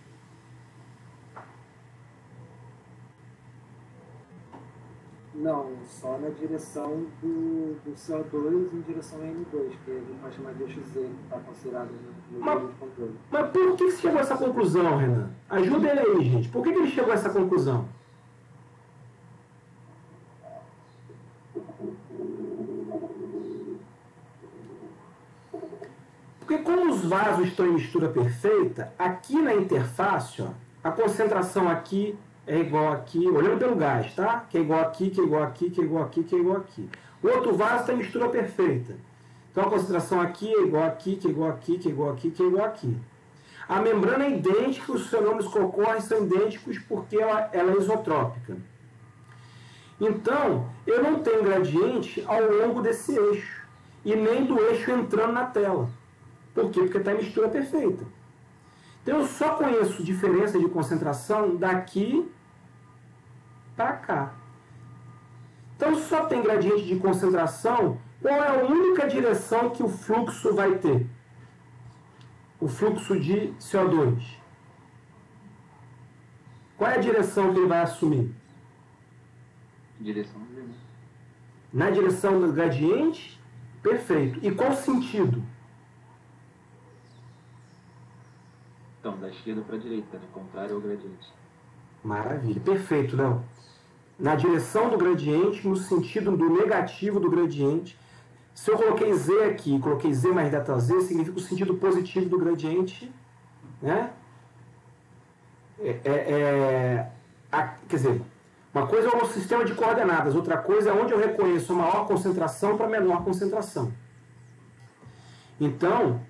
D: Não, só na direção do CO2 em direção a N2, que a gente vai chamar de eixo Z, que está considerado no nível de controle.
A: Mas por que você chegou a essa conclusão, Renan? Ajuda ele aí, gente. Por que ele chegou a essa conclusão? Porque como os vasos estão em mistura perfeita, aqui na interface, ó, a concentração aqui é igual aqui, olhando pelo gás, tá? Que é igual aqui, que é igual aqui, que é igual aqui, que é igual aqui. O outro vaso está em mistura perfeita. Então a concentração aqui é igual aqui, que é igual aqui, que é igual aqui, que é igual aqui. A membrana é idêntica, os fenômenos que ocorrem são idênticos porque ela é isotrópica. Então, eu não tenho gradiente ao longo desse eixo. E nem do eixo entrando na tela. Por quê? Porque está em mistura perfeita. Então eu só conheço diferença de concentração daqui para cá. Então só tem gradiente de concentração, qual é a única direção que o fluxo vai ter? O fluxo de CO2. Qual é a direção que ele vai assumir?
C: Direção Z.
A: Na direção do gradiente? Perfeito. E qual sentido?
C: Então, da esquerda para a direita, né? Contrário ao gradiente.
A: Maravilha. Perfeito, Léo. Na direção do gradiente, no sentido do negativo do gradiente. Se eu coloquei Z aqui, coloquei Z mais ΔZ, significa o sentido positivo do gradiente, né? Quer dizer, uma coisa é o sistema de coordenadas, outra coisa é onde eu reconheço a maior concentração para a menor concentração. Então,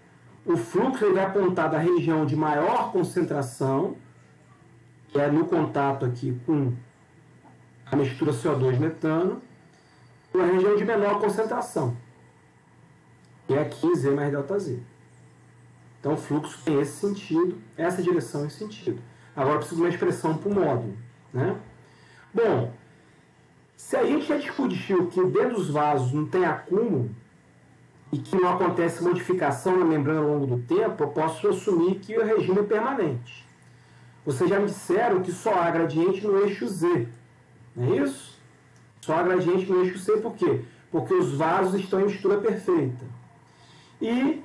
A: o fluxo ele vai apontar da região de maior concentração, que é no contato aqui com a mistura CO2-metano, para a região de menor concentração. E aqui Z mais ΔZ. Então o fluxo tem esse sentido, essa direção e esse sentido. Agora eu preciso de uma expressão para o módulo, né? Bom, se a gente já discutiu que dentro dos vasos não tem acúmulo e que não acontece modificação na membrana ao longo do tempo, eu posso assumir que o regime é permanente. Vocês já me disseram que só há gradiente no eixo Z, não é isso? Só há gradiente no eixo C, por quê? Porque os vasos estão em mistura perfeita. E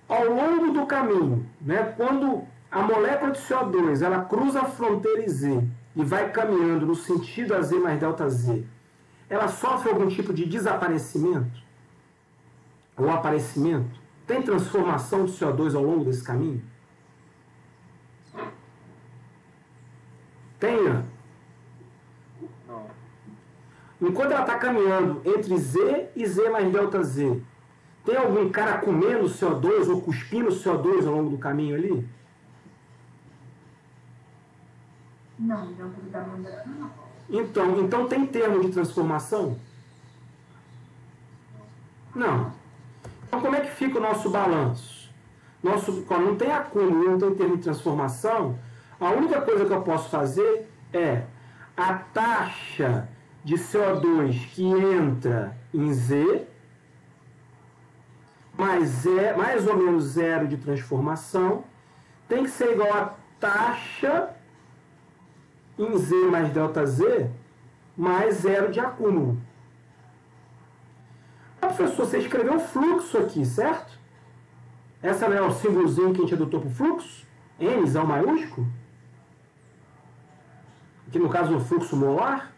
A: ao longo do caminho, né, quando a molécula de CO2 ela cruza a fronteira Z e vai caminhando no sentido AZ mais ΔZ, ela sofre algum tipo de desaparecimento? Ou aparecimento? Tem transformação de CO2 ao longo desse caminho? Tenha.
C: Não.
A: Enquanto ela está caminhando entre Z e Z mais ΔZ, tem algum cara comendo CO2 ou cuspindo CO2 ao longo do caminho ali?
B: Não, dentro da membrana não.
A: Então tem termo de transformação? Não. Então como é que fica o nosso balanço? Quando não tem acúmulo, não tem termo de transformação, a única coisa que eu posso fazer é a taxa de CO2 que entra em Z, mais ou menos zero de transformação, tem que ser igual a taxa em Z mais ΔZ mais zero de acúmulo. Professor, você escreveu fluxo aqui, certo? Essa não é o símbolozinho que a gente adotou para o fluxo? Mzão maiúsculo? Aqui no caso o fluxo molar?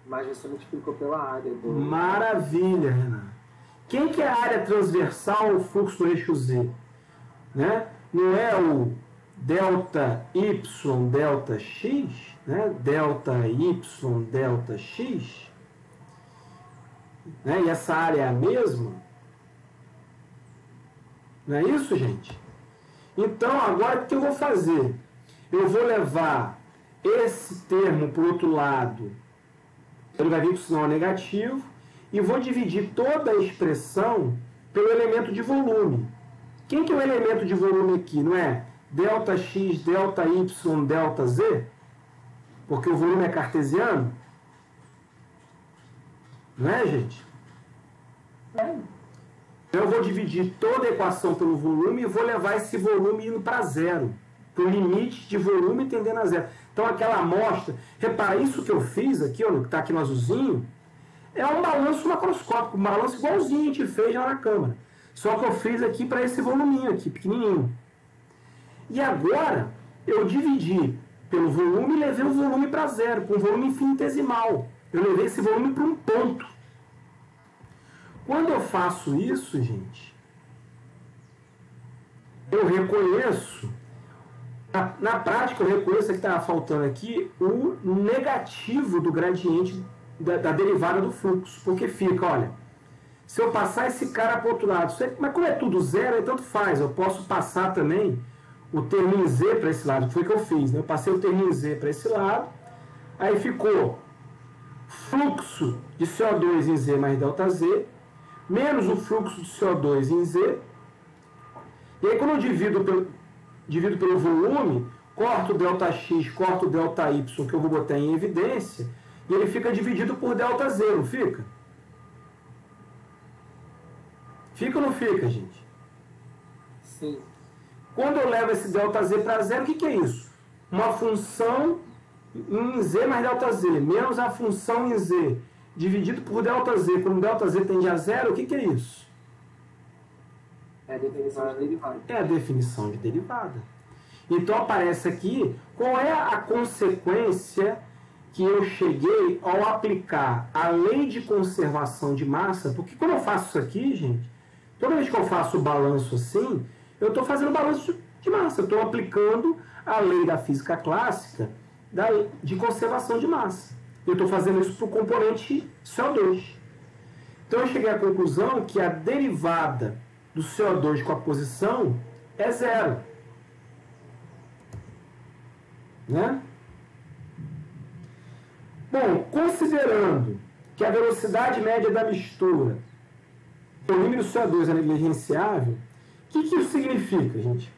D: Mas você multiplicou pela área do...
A: Maravilha, Renan. Quem que é a área transversal ao fluxo do eixo Z? Né? Não é o delta Y, delta X? Né? Delta Y, delta X? Né? E essa área é a mesma? Não é isso, gente? Então, agora o que eu vou fazer? Eu vou levar esse termo para o outro lado, ele vai vir com o sinal negativo, e vou dividir toda a expressão pelo elemento de volume. Quem que é o elemento de volume aqui? Não é delta X, delta Y, delta Z? Porque o volume é cartesiano? Não é, gente? Eu vou dividir toda a equação pelo volume e vou levar esse volume indo para zero, para o limite de volume tendendo a zero. Então aquela amostra, repara, isso que eu fiz aqui, ó, que está aqui no azulzinho, é um balanço macroscópico, um balanço igualzinho a gente fez lá na câmara. Só que eu fiz aqui para esse voluminho aqui, pequenininho. E agora, eu dividi pelo volume e levei o volume para zero, para um volume infinitesimal. Eu levei esse volume para um ponto. Quando eu faço isso, gente, eu reconheço, na prática eu reconheço que estava faltando aqui o negativo do gradiente da derivada do fluxo, porque fica, olha, se eu passar esse cara para o outro lado, mas como é tudo zero, aí tanto faz, eu posso passar também o termo em Z para esse lado, que foi o que eu fiz, né? Eu passei o termo em Z para esse lado, aí ficou fluxo de CO2 em Z mais ΔZ, menos o fluxo de CO2 em Z, e aí quando eu divido pelo volume, corto o ΔX, corto o ΔY, que eu vou botar em evidência, e ele fica dividido por ΔZ, não fica? Fica ou não fica, gente?
D: Sim.
A: Quando eu levo esse ΔZ para zero, o que é isso? Uma função em Z mais ΔZ, menos a função em Z, dividido por ΔZ. Quando ΔZ tende a zero, o que é isso?
D: É a definição de derivada.
A: É a definição de derivada. Então aparece aqui qual é a consequência que eu cheguei ao aplicar a lei de conservação de massa, porque quando eu faço isso aqui, gente, toda vez que eu faço o balanço assim, eu estou fazendo balanço de massa, eu estou aplicando a lei da física clássica de conservação de massa. Eu estou fazendo isso para o componente CO2. Então eu cheguei à conclusão que a derivada do CO2 com a posição é zero. Né? Bom, considerando que a velocidade média da mistura polímero CO2 é negligenciável, o que isso significa, gente?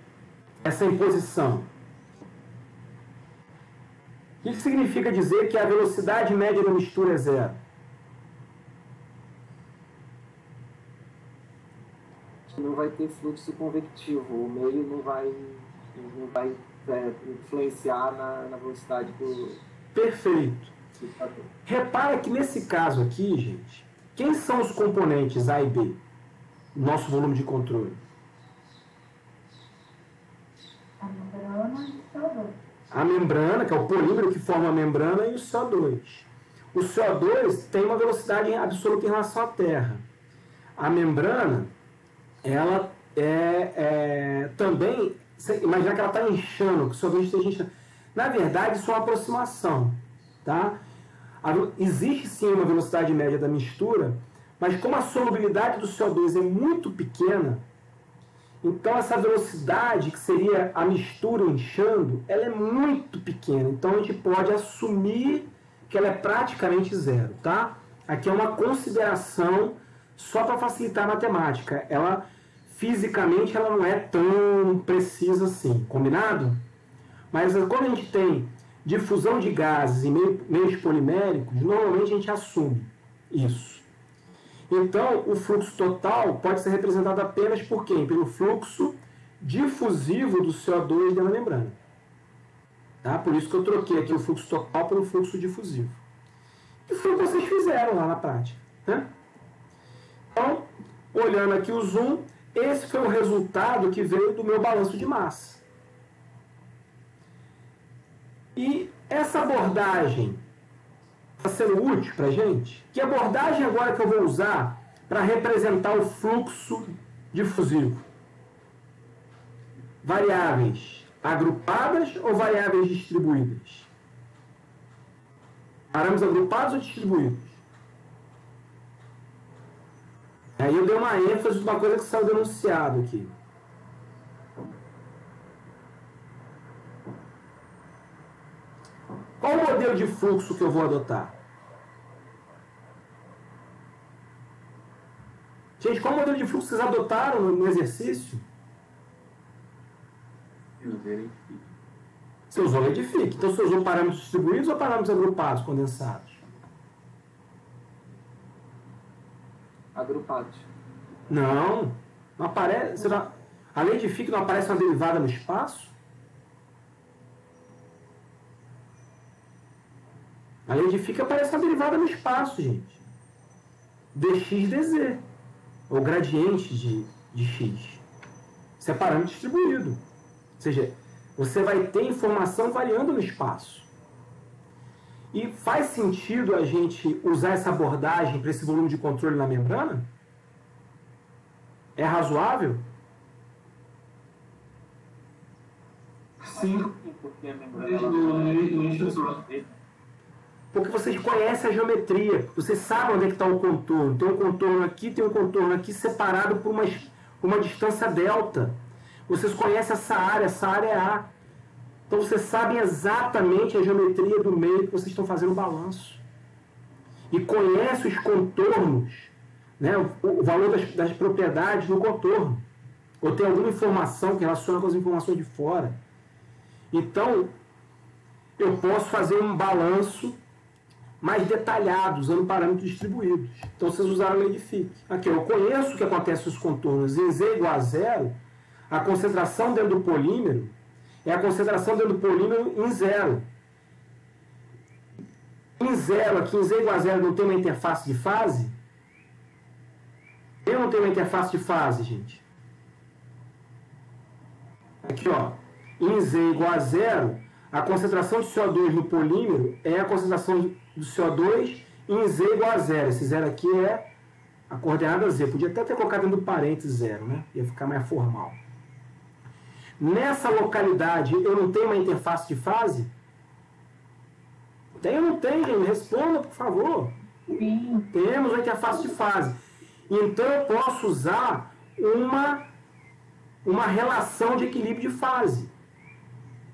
A: Essa imposição. O que significa dizer que a velocidade média da mistura é zero?
D: Não vai ter fluxo convectivo, o meio não vai influenciar na velocidade do...
A: Perfeito. Repara que nesse caso aqui, gente, quem são os componentes A e B? Nosso volume de controle.
B: A membrana e o CO2.
A: A membrana, que é o polímero que forma a membrana, e o CO2. O CO2 tem uma velocidade absoluta em relação à Terra. A membrana, ela também... Imagina que ela está inchando, que o CO2 esteja inchando. Na verdade, isso é uma aproximação. Tá? Existe sim uma velocidade média da mistura, mas como a solubilidade do CO2 é muito pequena, então essa velocidade, que seria a mistura inchando, ela é muito pequena. Então a gente pode assumir que ela é praticamente zero. Tá? Aqui é uma consideração só para facilitar a matemática. Ela, fisicamente, ela não é tão precisa assim. Combinado? Mas quando a gente tem difusão de gases em meios poliméricos, normalmente a gente assume isso. Então, o fluxo total pode ser representado apenas por quem? Pelo fluxo difusivo do CO2 dentro da membrana. Tá? Por isso que eu troquei aqui o fluxo total pelo fluxo difusivo. E foi o que vocês fizeram lá na prática. Né? Então, olhando aqui o zoom, esse foi o resultado que veio do meu balanço de massa. E essa abordagem está sendo útil para a gente? Que abordagem agora que eu vou usar para representar o fluxo difusivo? Variáveis agrupadas ou variáveis distribuídas? Parâmetros agrupados ou distribuídos? Aí eu dei uma ênfase numa coisa que saiu denunciado aqui. Qual o modelo de fluxo que eu vou adotar? Gente, qual modelo de fluxo vocês adotaram no exercício? Você usou Ledific. Então você usou parâmetros distribuídos ou parâmetros agrupados, condensados?
D: Agrupados.
A: Não aparece. A Ledific não aparece uma derivada no espaço? A Ledific aparece uma derivada no espaço, gente. dx dz. Ou gradiente de x. Isso é parâmetro distribuído. Ou seja, você vai ter informação variando no espaço. E faz sentido a gente usar essa abordagem para esse volume de controle na membrana? É razoável?
E: Sim,
C: Porque a membrana
A: Porque vocês conhecem a geometria, vocês sabem onde é que está o contorno. Tem um contorno aqui, tem um contorno aqui, separado por uma distância delta. Vocês conhecem essa área é A. Então vocês sabem exatamente a geometria do meio que vocês estão fazendo o balanço. E conhecem os contornos, né, o valor das propriedades no contorno. Ou tem alguma informação que relaciona com as informações de fora. Então, eu posso fazer um balanço mais detalhado, usando parâmetros distribuídos. Então, vocês usaram a lei de Fick. Aqui, eu conheço o que acontece nos contornos em Z igual a zero, a concentração dentro do polímero é a concentração dentro do polímero em zero. Em zero, aqui em Z igual a zero, não tem uma interface de fase? Eu não tenho uma interface de fase, gente. Aqui, ó. Em Z igual a zero, a concentração de CO2 no polímero é a concentração do CO2 em Z igual a zero. Esse zero aqui é a coordenada Z. Podia até ter colocado dentro do parênteses zero, né? Ia ficar mais formal. Nessa localidade, eu não tenho uma interface de fase? Tem ou não tem, gente? Responda, por favor.
B: Sim.
A: Temos uma interface de fase. Então, eu posso usar uma relação de equilíbrio de fase,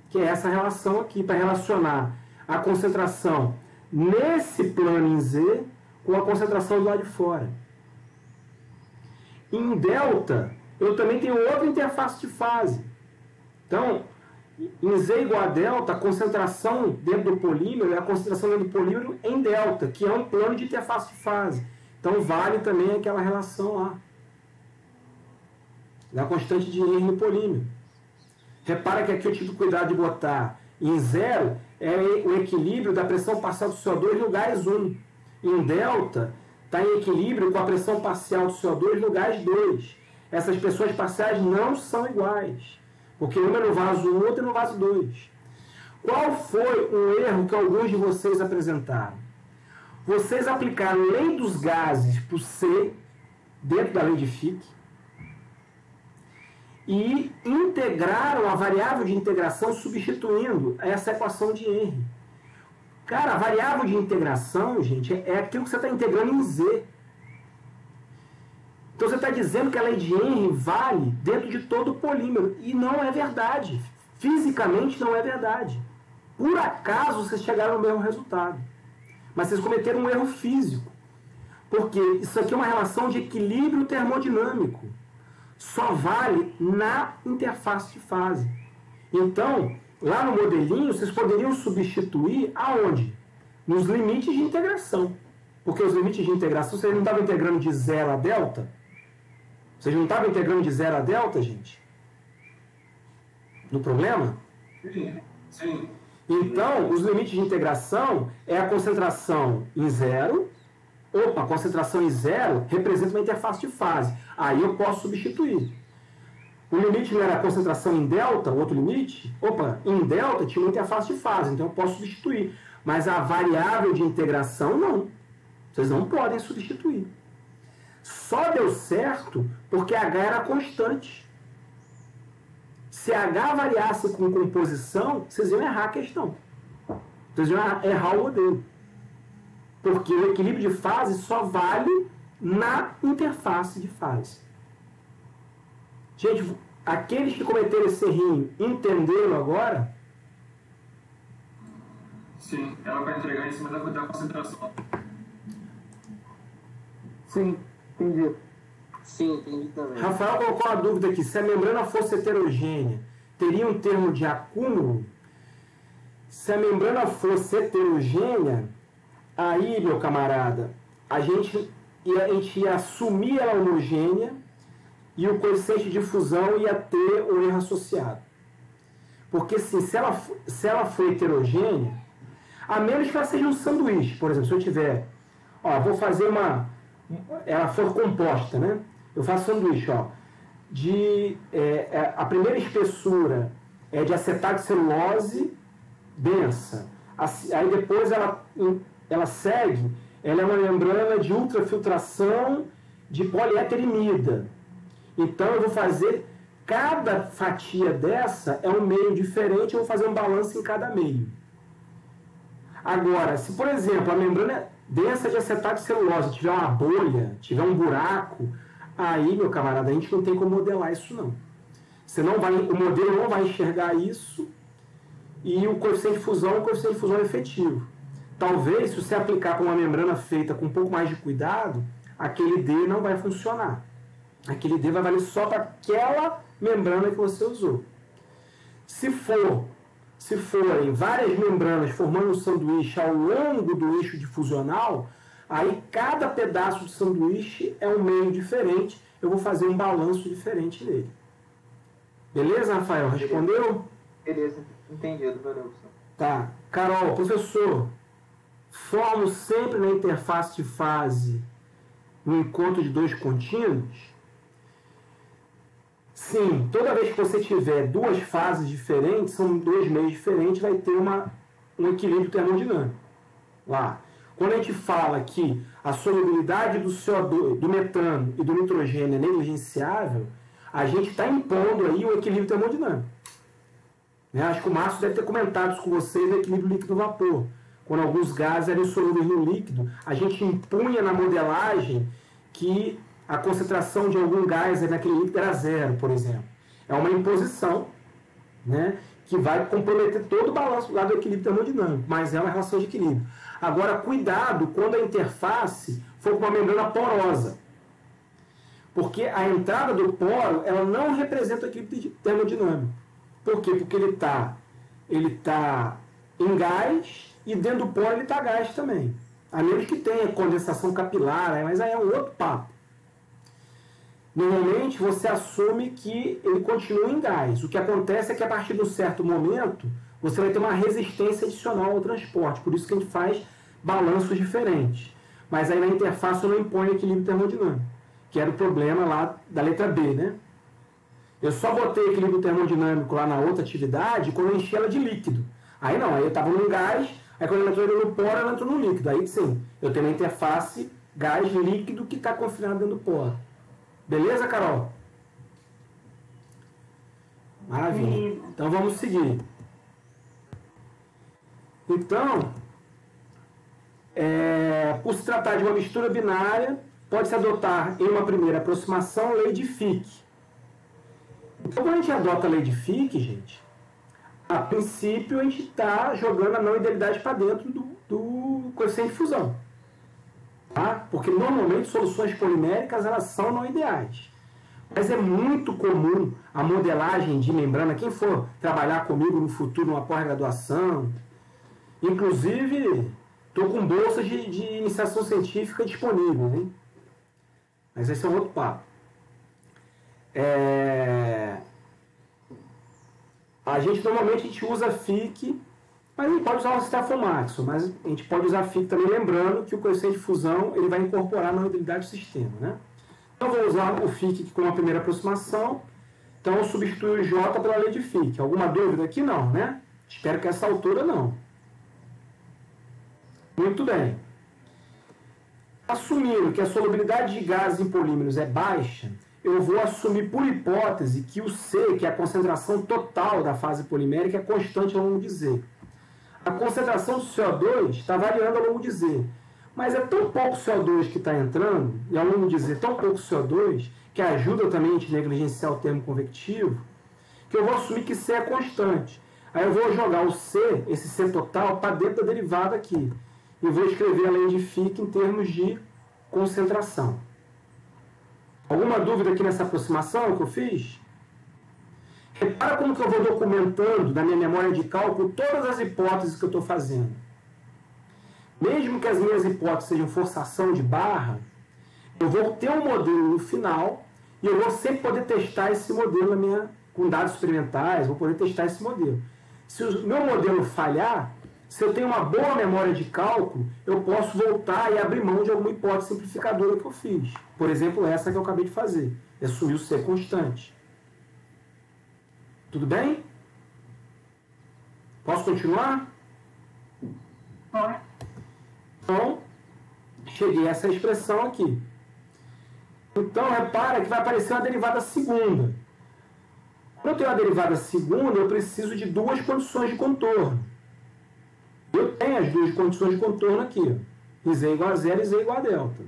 A: que é essa relação aqui, para relacionar a concentração nesse plano em Z com a concentração do lado de fora. Em delta, eu também tenho outra interface de fase. Então, em Z igual a delta, a concentração dentro do polímero é a concentração dentro do polímero em delta, que é um plano de interface de fase. Então, vale também aquela relação lá, da constante de Henry no polímero. Repara que aqui eu tive cuidado de botar em zero é o equilíbrio da pressão parcial do CO2 no gás 1. Em delta, está em equilíbrio com a pressão parcial do CO2 no gás 2. Essas pressões parciais não são iguais, porque uma é no vaso 1 e outra é no vaso 2. Qual foi o erro que alguns de vocês apresentaram? Vocês aplicaram a lei dos gases para o C, dentro da lei de Fick, e integraram a variável de integração substituindo essa equação de Henry. Cara, a variável de integração, gente, é aquilo que você está integrando em Z. Então você está dizendo que a lei de Henry vale dentro de todo o polímero. E não é verdade. Fisicamente não é verdade. Por acaso vocês chegaram ao mesmo resultado. Mas vocês cometeram um erro físico. Porque isso aqui é uma relação de equilíbrio termodinâmico. Só vale na interface de fase. Então, lá no modelinho, vocês poderiam substituir aonde? Nos limites de integração. Porque os limites de integração, vocês não estavam integrando de zero a delta? Vocês não estavam integrando de zero a delta, gente? No problema?
C: Sim, sim.
A: Então, os limites de integração é a concentração em zero. Opa, a concentração em zero representa uma interface de fase. Aí eu posso substituir. O limite não era a concentração em delta, o outro limite? Opa, em delta tinha uma interface de fase, então eu posso substituir. Mas a variável de integração, não. Vocês não podem substituir. Só deu certo porque H era constante. Se H variasse com composição, vocês iam errar a questão. Vocês iam errar o modelo. Porque o equilíbrio de fase só vale na interface de fase. Gente, aqueles que cometeram esse errinho entenderam agora?
C: Sim, ela vai entregar em cima da concentração.
E: Sim, entendi.
D: Sim, entendi também.
A: Rafael colocou a dúvida aqui. Se a membrana fosse heterogênea, teria um termo de acúmulo? Se a membrana fosse heterogênea, aí, meu camarada, a gente ia assumir ela homogênea e o coeficiente de fusão ia ter o erro associado. Porque assim, se ela for heterogênea, a menos que ela seja um sanduíche, por exemplo, se eu tiver, ó, vou fazer ela for composta, né? Eu faço sanduíche, ó, a primeira espessura é de acetato de celulose densa, aí depois ela segue, ela é uma membrana de ultrafiltração de poliéterimida. Então eu vou fazer, cada fatia dessa é um meio diferente, eu vou fazer um balanço em cada meio. Agora, se por exemplo a membrana densa de acetato de celulose tiver uma bolha, tiver um buraco, aí, meu camarada, a gente não tem como modelar isso não. O modelo não vai enxergar isso e o coeficiente de fusão é um coeficiente de fusão efetivo. Talvez, se você aplicar para uma membrana feita com um pouco mais de cuidado, aquele D não vai funcionar. Aquele D vai valer só para aquela membrana que você usou. Se forem várias membranas formando um sanduíche ao longo do eixo difusional, aí cada pedaço de sanduíche é um meio diferente, eu vou fazer um balanço diferente nele. Beleza, Rafael? Respondeu?
E: Beleza, entendido, valeu, professor.
A: Tá. Carol, professor, formo sempre na interface de fase um encontro de dois contínuos? Sim, toda vez que você tiver duas fases diferentes, são dois meios diferentes, vai ter um equilíbrio termodinâmico lá. Quando a gente fala que a solubilidade do CO2, do metano e do nitrogênio é negligenciável, a gente está impondo aí o equilíbrio termodinâmico. Né? Acho que o Márcio deve ter comentado isso com vocês do equilíbrio líquido-vapor. Quando alguns gases eram insolúveis no líquido, a gente impunha na modelagem que a concentração de algum gás naquele líquido era zero, por exemplo. É uma imposição, né, que vai comprometer todo o balanço lá do equilíbrio termodinâmico, mas é uma relação de equilíbrio. Agora, cuidado quando a interface for com uma membrana porosa, porque a entrada do poro ela não representa o equilíbrio termodinâmico. Por quê? Porque ele tá em gás e dentro do poro ele está gás também. A menos que tenha condensação capilar, mas aí é um outro papo. Normalmente você assume que ele continua em gás. O que acontece é que a partir de um certo momento você vai ter uma resistência adicional ao transporte. Por isso que a gente faz balanços diferentes. Mas aí na interface eu não imponho equilíbrio termodinâmico, que era o problema lá da letra B, né? Eu só botei equilíbrio termodinâmico lá na outra atividade quando eu enchi ela de líquido. Aí não, aí eu estava num gás, aí quando ela entrou no poro, ela entrou no líquido. Aí sim, eu tenho uma interface gás líquido que está confinado dentro do poro. Beleza, Carol? Maravilha. Então vamos seguir. Então, por se tratar de uma mistura binária, pode-se adotar em uma primeira aproximação lei de Fick. Então, quando a gente adota a lei de Fick, gente, a princípio a gente está jogando a não idealidade para dentro do coeficiente de fusão. Tá? Porque normalmente soluções poliméricas elas são não ideais. Mas é muito comum a modelagem de membrana. Quem for trabalhar comigo no futuro, numa pós-graduação, inclusive estou com bolsas de iniciação científica disponíveis, hein? Mas esse é um outro papo. A gente normalmente usa Fick, mas a gente pode usar o Stafford-Maxwell, mas a gente pode usar Fick também, lembrando que o coeficiente de fusão ele vai incorporar na modalidade do sistema, né? Então eu vou usar o Fick aqui como a primeira aproximação. Então eu substituo o J pela lei de Fick. Alguma dúvida aqui? Não, né? Espero que a essa altura não. Muito bem. Assumindo que a solubilidade de gases em polímeros é baixa, eu vou assumir por hipótese que o C, que é a concentração total da fase polimérica, é constante ao longo de Z. A concentração do CO2 está variando ao longo de Z. Mas é tão pouco CO2 que está entrando, e ao longo de Z tão pouco CO2, que ajuda também a gente negligenciar o termo convectivo, que eu vou assumir que C é constante. Aí eu vou jogar o C, esse C total, para dentro da derivada aqui. E vou escrever a lei de Fick em termos de concentração. Alguma dúvida aqui nessa aproximação que eu fiz? Repara como que eu vou documentando na minha memória de cálculo todas as hipóteses que eu estou fazendo. Mesmo que as minhas hipóteses sejam forçação de barra, eu vou ter um modelo no final e eu vou sempre poder testar esse modelo com dados experimentais, vou poder testar esse modelo. Se o meu modelo falhar, se eu tenho uma boa memória de cálculo, eu posso voltar e abrir mão de alguma hipótese simplificadora que eu fiz. Por exemplo, essa que eu acabei de fazer. É assumir o C constante. Tudo bem? Posso continuar?
B: Pode.
A: Então, cheguei a essa expressão aqui. Então, repara que vai aparecer uma derivada segunda. Quando eu tenho uma derivada segunda, eu preciso de duas condições de contorno. Eu tenho as duas condições de contorno aqui. Z igual a zero e Z igual a delta.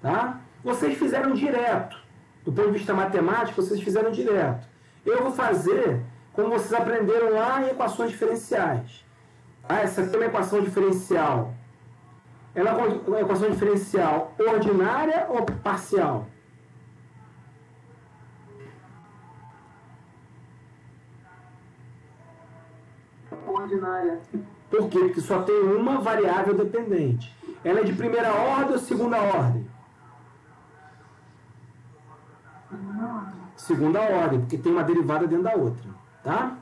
A: Tá? Vocês fizeram direto. Do ponto de vista matemático, vocês fizeram direto. Eu vou fazer como vocês aprenderam lá em equações diferenciais. Ah, essa aqui é uma equação diferencial. Ela é uma equação diferencial ordinária ou parcial?
E: Ordinária.
A: Por quê? Porque só tem uma variável dependente. Ela é de primeira ordem ou segunda ordem? Segunda ordem, porque tem uma derivada dentro da outra. Tá?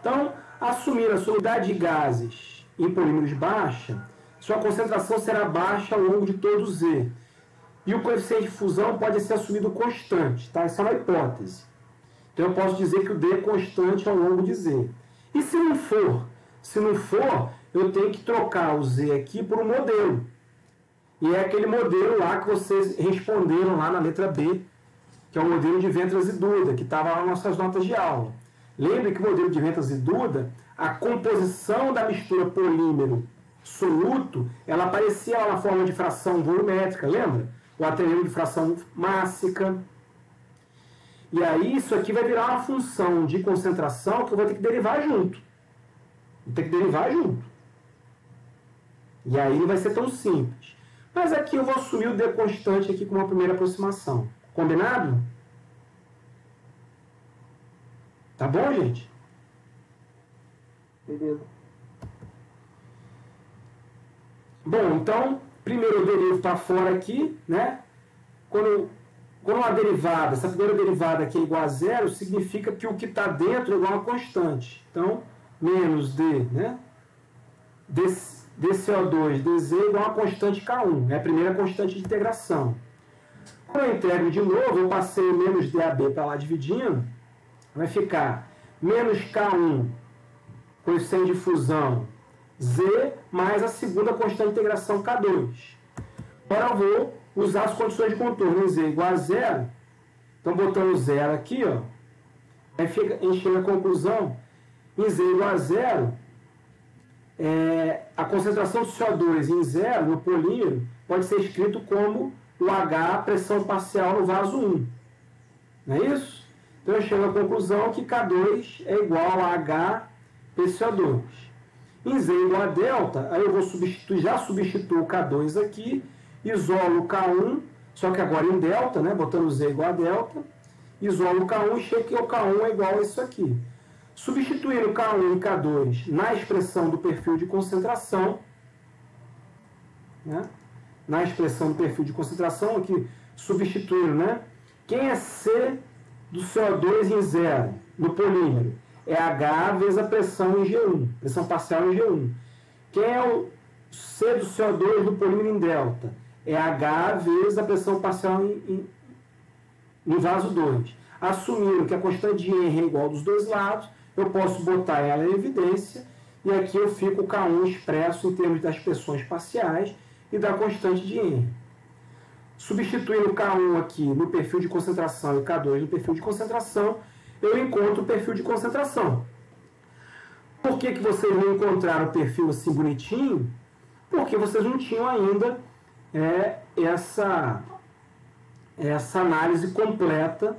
A: Então, assumir a solubilidade de gases em polímeros baixa, sua concentração será baixa ao longo de todo o Z. E o coeficiente de fusão pode ser assumido constante, tá? Isso é uma hipótese. Então eu posso dizer que o D é constante ao longo de Z. E se não for? Se não for, eu tenho que trocar o Z aqui por um modelo. E é aquele modelo lá que vocês responderam lá na letra B, que é o modelo de Ventras e Duda, que estava lá nas nossas notas de aula. Lembre que o modelo de Ventras e Duda, a composição da mistura polímero-soluto, ela aparecia lá na forma de fração volumétrica, lembra? O ateneu de fração mássica. E aí isso aqui vai virar uma função de concentração que eu vou ter que derivar junto. Vou ter que derivar junto. E aí não vai ser tão simples. Mas aqui eu vou assumir o D constante aqui como uma primeira aproximação. Combinado? Tá bom, gente?
D: Beleza.
A: Bom, então, primeiro eu derivo para fora aqui, né? Quando uma derivada, essa primeira derivada aqui é igual a zero, significa que o que está dentro é igual a constante. Então, menos D, né? dCO2, dZ é igual a constante K1. É a primeira constante de integração. Quando eu integro de novo, eu passei o menos DAB para lá dividindo, vai ficar menos K1, coeficiente de fusão, Z, mais a segunda constante de integração K2. Agora eu vou usar as condições de contorno em Z igual a zero. Então, botando zero aqui, ó, aí a gente chega à conclusão, em Z igual a zero, a concentração de CO2 em zero, no polímero, pode ser escrito como o H, pressão parcial no vaso 1. Não é isso? Então eu chego à conclusão que K2 é igual a H PCO2. Em Z igual a delta, aí eu vou já substituo o K2 aqui, isolo o K1, só que agora em delta, né, botando Z igual a delta, isolo o K1 e chego que o K1 é igual a isso aqui. Substituindo K1 e K2 na expressão do perfil de concentração, né, na expressão do perfil de concentração, aqui substituindo, né, quem é C do CO2 em zero, no polímero? É H vezes a pressão em G1, pressão parcial em G1. Quem é o C do CO2 no polímero em delta? É H vezes a pressão parcial no vaso 2. Assumindo que a constante de Henry é igual dos dois lados, eu posso botar ela em evidência, e aqui eu fico K1 expresso em termos das pressões parciais e da constante de Henry. Substituindo K1 aqui no perfil de concentração e K2 no perfil de concentração, eu encontro o perfil de concentração. Por que vocês não encontraram o perfil assim bonitinho? Porque vocês não tinham ainda essa análise completa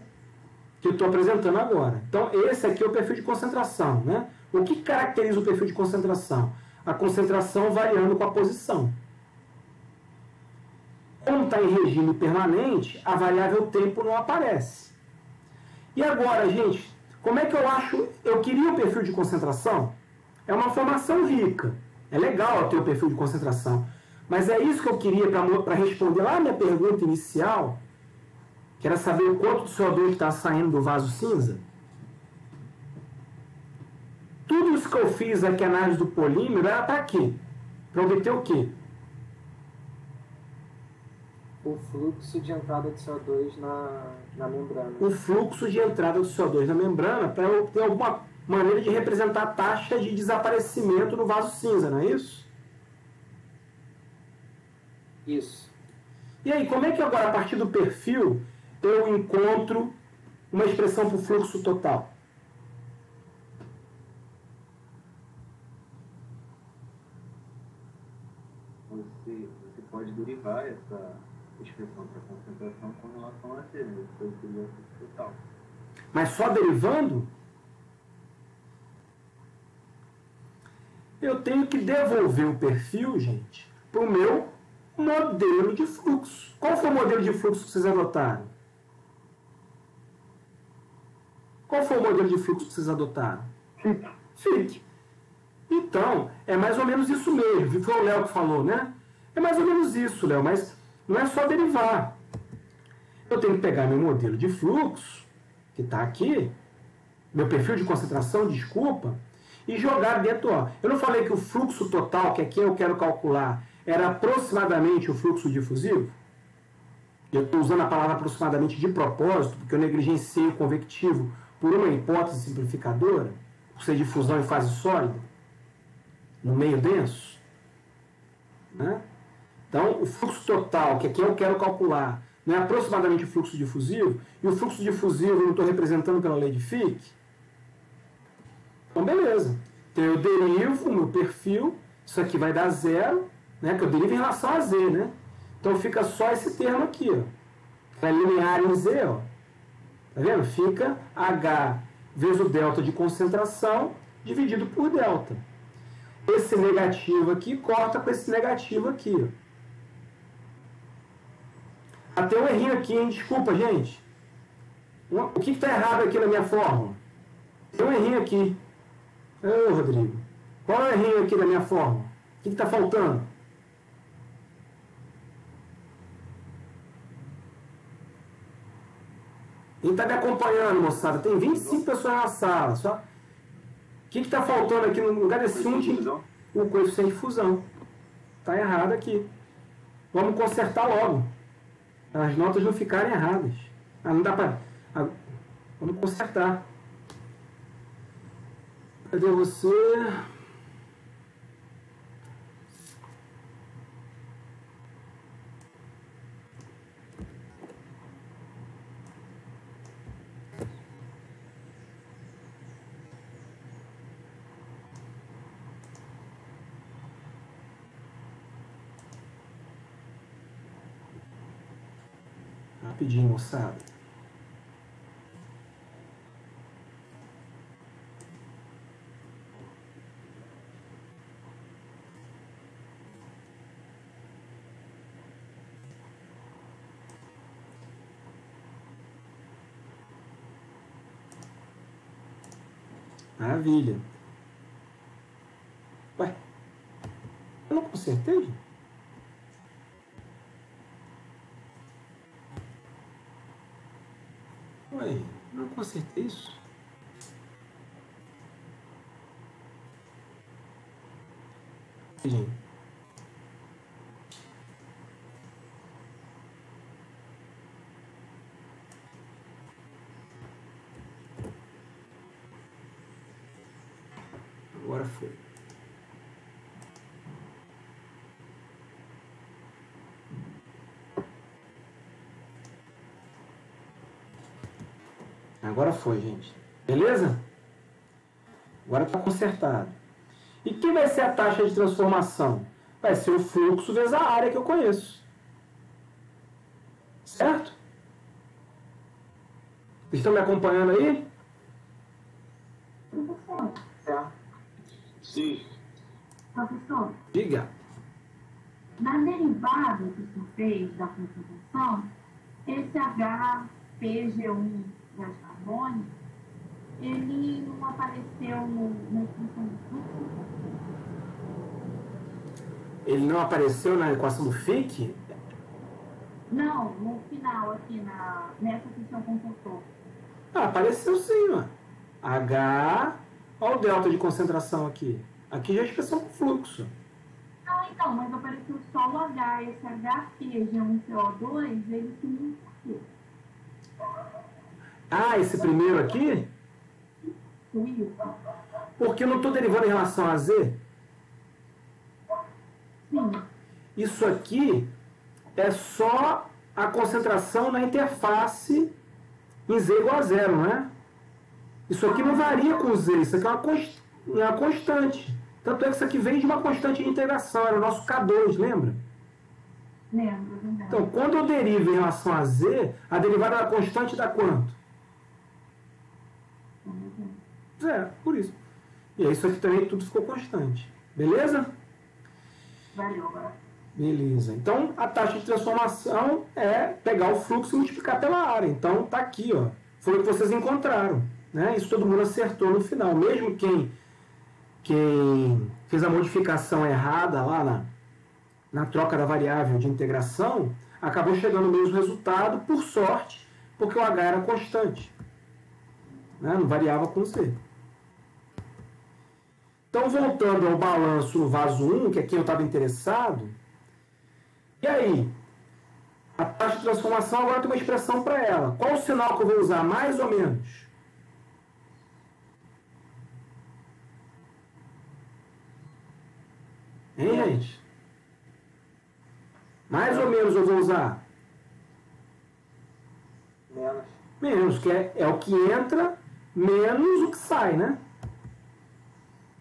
A: que eu estou apresentando agora. Então, esse aqui é o perfil de concentração, né? O que caracteriza o perfil de concentração? A concentração variando com a posição. Como está em regime permanente, a variável tempo não aparece. E agora, gente, como é que eu acho... Eu queria o perfil de concentração? É uma informação rica. É legal ter o perfil de concentração. Mas é isso que eu queria para responder lá a minha pergunta inicial, que era saber o quanto do CO2 está saindo do vaso cinza. Tudo isso que eu fiz aqui, análise do polímero, era para quê? Para obter o quê?
D: O fluxo de entrada de CO2 na membrana.
A: O fluxo de entrada do CO2 na membrana para eu ter alguma maneira de representar a taxa de desaparecimento no vaso cinza, não é isso?
D: Isso.
A: E aí, como é que agora, a partir do perfil, eu encontro uma expressão para o fluxo total?
C: Você pode derivar essa expressão para concentração com relação a C, né? Depois seria o fluxo total.
A: Mas só derivando? Eu tenho que devolver o perfil, gente, para o meu modelo de fluxo. Qual foi o modelo de fluxo que vocês adotaram? Qual foi o modelo de fluxo que vocês adotaram? Fique. Então, é mais ou menos isso mesmo. Foi o Léo que falou, né? É mais ou menos isso, Léo, mas não é só derivar. Eu tenho que pegar meu modelo de fluxo, que está aqui, meu perfil de concentração, desculpa, e jogar dentro, ó. Eu não falei que o fluxo total, que aqui eu quero calcular, era aproximadamente o fluxo difusivo? Eu estou usando a palavra aproximadamente de propósito, porque eu negligenciei o convectivo por uma hipótese simplificadora, por ser difusão em fase sólida, no meio denso. Né? Então, o fluxo total, que aqui eu quero calcular, não é aproximadamente o fluxo difusivo, e o fluxo difusivo eu não estou representando pela lei de Fick. Então, beleza. Então, eu derivo o meu perfil, isso aqui vai dar zero, né, que eu derivo em relação a Z, né? Então, fica só esse termo aqui, ó. É linear em Z, ó. Tá vendo? Fica H vezes o delta de concentração dividido por delta. Esse negativo aqui corta com esse negativo aqui, ó. Até um errinho aqui, hein? Desculpa, gente. O que está errado aqui na minha fórmula? Tem um errinho aqui. Ô, Rodrigo. Qual é o errinho aqui na minha fórmula? O que está faltando? Quem está me acompanhando, moçada? Tem 25 pessoas na sala. Só. O que está faltando aqui no lugar desse o coeficiente de fusão. Está errado aqui. Vamos consertar logo. As notas não ficarem erradas. Não dá para... Vamos consertar. Cadê você? Rapidinho, moçada. Maravilha. Ué, eu não consertei, gente? Ué, não consertei isso? Gente. Agora foi. Agora foi, gente. Beleza? Agora está consertado. E quem vai ser a taxa de transformação? Vai ser o fluxo vezes a área que eu conheço. Certo? Vocês estão me acompanhando aí?
B: Professor.
C: Sim.
B: Professor,
A: Diga.
B: na derivada que o senhor fez da concentração, esse HPG1 gás carbônico, ele não apareceu na expressão do fluxo?
A: Ele não apareceu na equação do Fick?
B: Não, no final, aqui, nessa que o senhor consultou.
A: Ah, apareceu sim, ó. H... Olha o delta de concentração aqui. Aqui já é a expressão do fluxo.
B: Não, então, mas apareceu só o H, esse HPG1CO2, ele sumiu por quê?
A: Ah, esse primeiro aqui?
B: Sumiu?
A: Porque eu não estou derivando em relação a Z.
B: Sim.
A: Isso aqui é só a concentração na interface em Z igual a zero, não é? Isso aqui não varia com Z, isso aqui é uma constante. Tanto é que isso aqui vem de uma constante de integração, era o nosso K2, lembra?
B: Lembro, verdade.
A: Então, quando eu derivo em relação a Z, a derivada da constante dá quanto? Zero, por isso. E aí isso aqui também tudo ficou constante. Beleza?
B: Valeu, agora.
A: Beleza. Então, a taxa de transformação é pegar o fluxo e multiplicar pela área. Então, tá aqui, ó. Foi o que vocês encontraram. Né? Isso todo mundo acertou no final. Mesmo quem fez a modificação errada lá na troca da variável de integração, acabou chegando no mesmo resultado, por sorte, porque o H era constante. Né? Não variava com Z. Então, voltando ao balanço no vaso 1, que é quem eu estava interessado, e aí? A taxa de transformação agora tem uma expressão para ela. Qual o sinal que eu vou usar? Mais ou menos? Hein, gente? Mais ou menos eu vou usar?
D: Menos.
A: Menos, que é o que entra menos o que sai, né?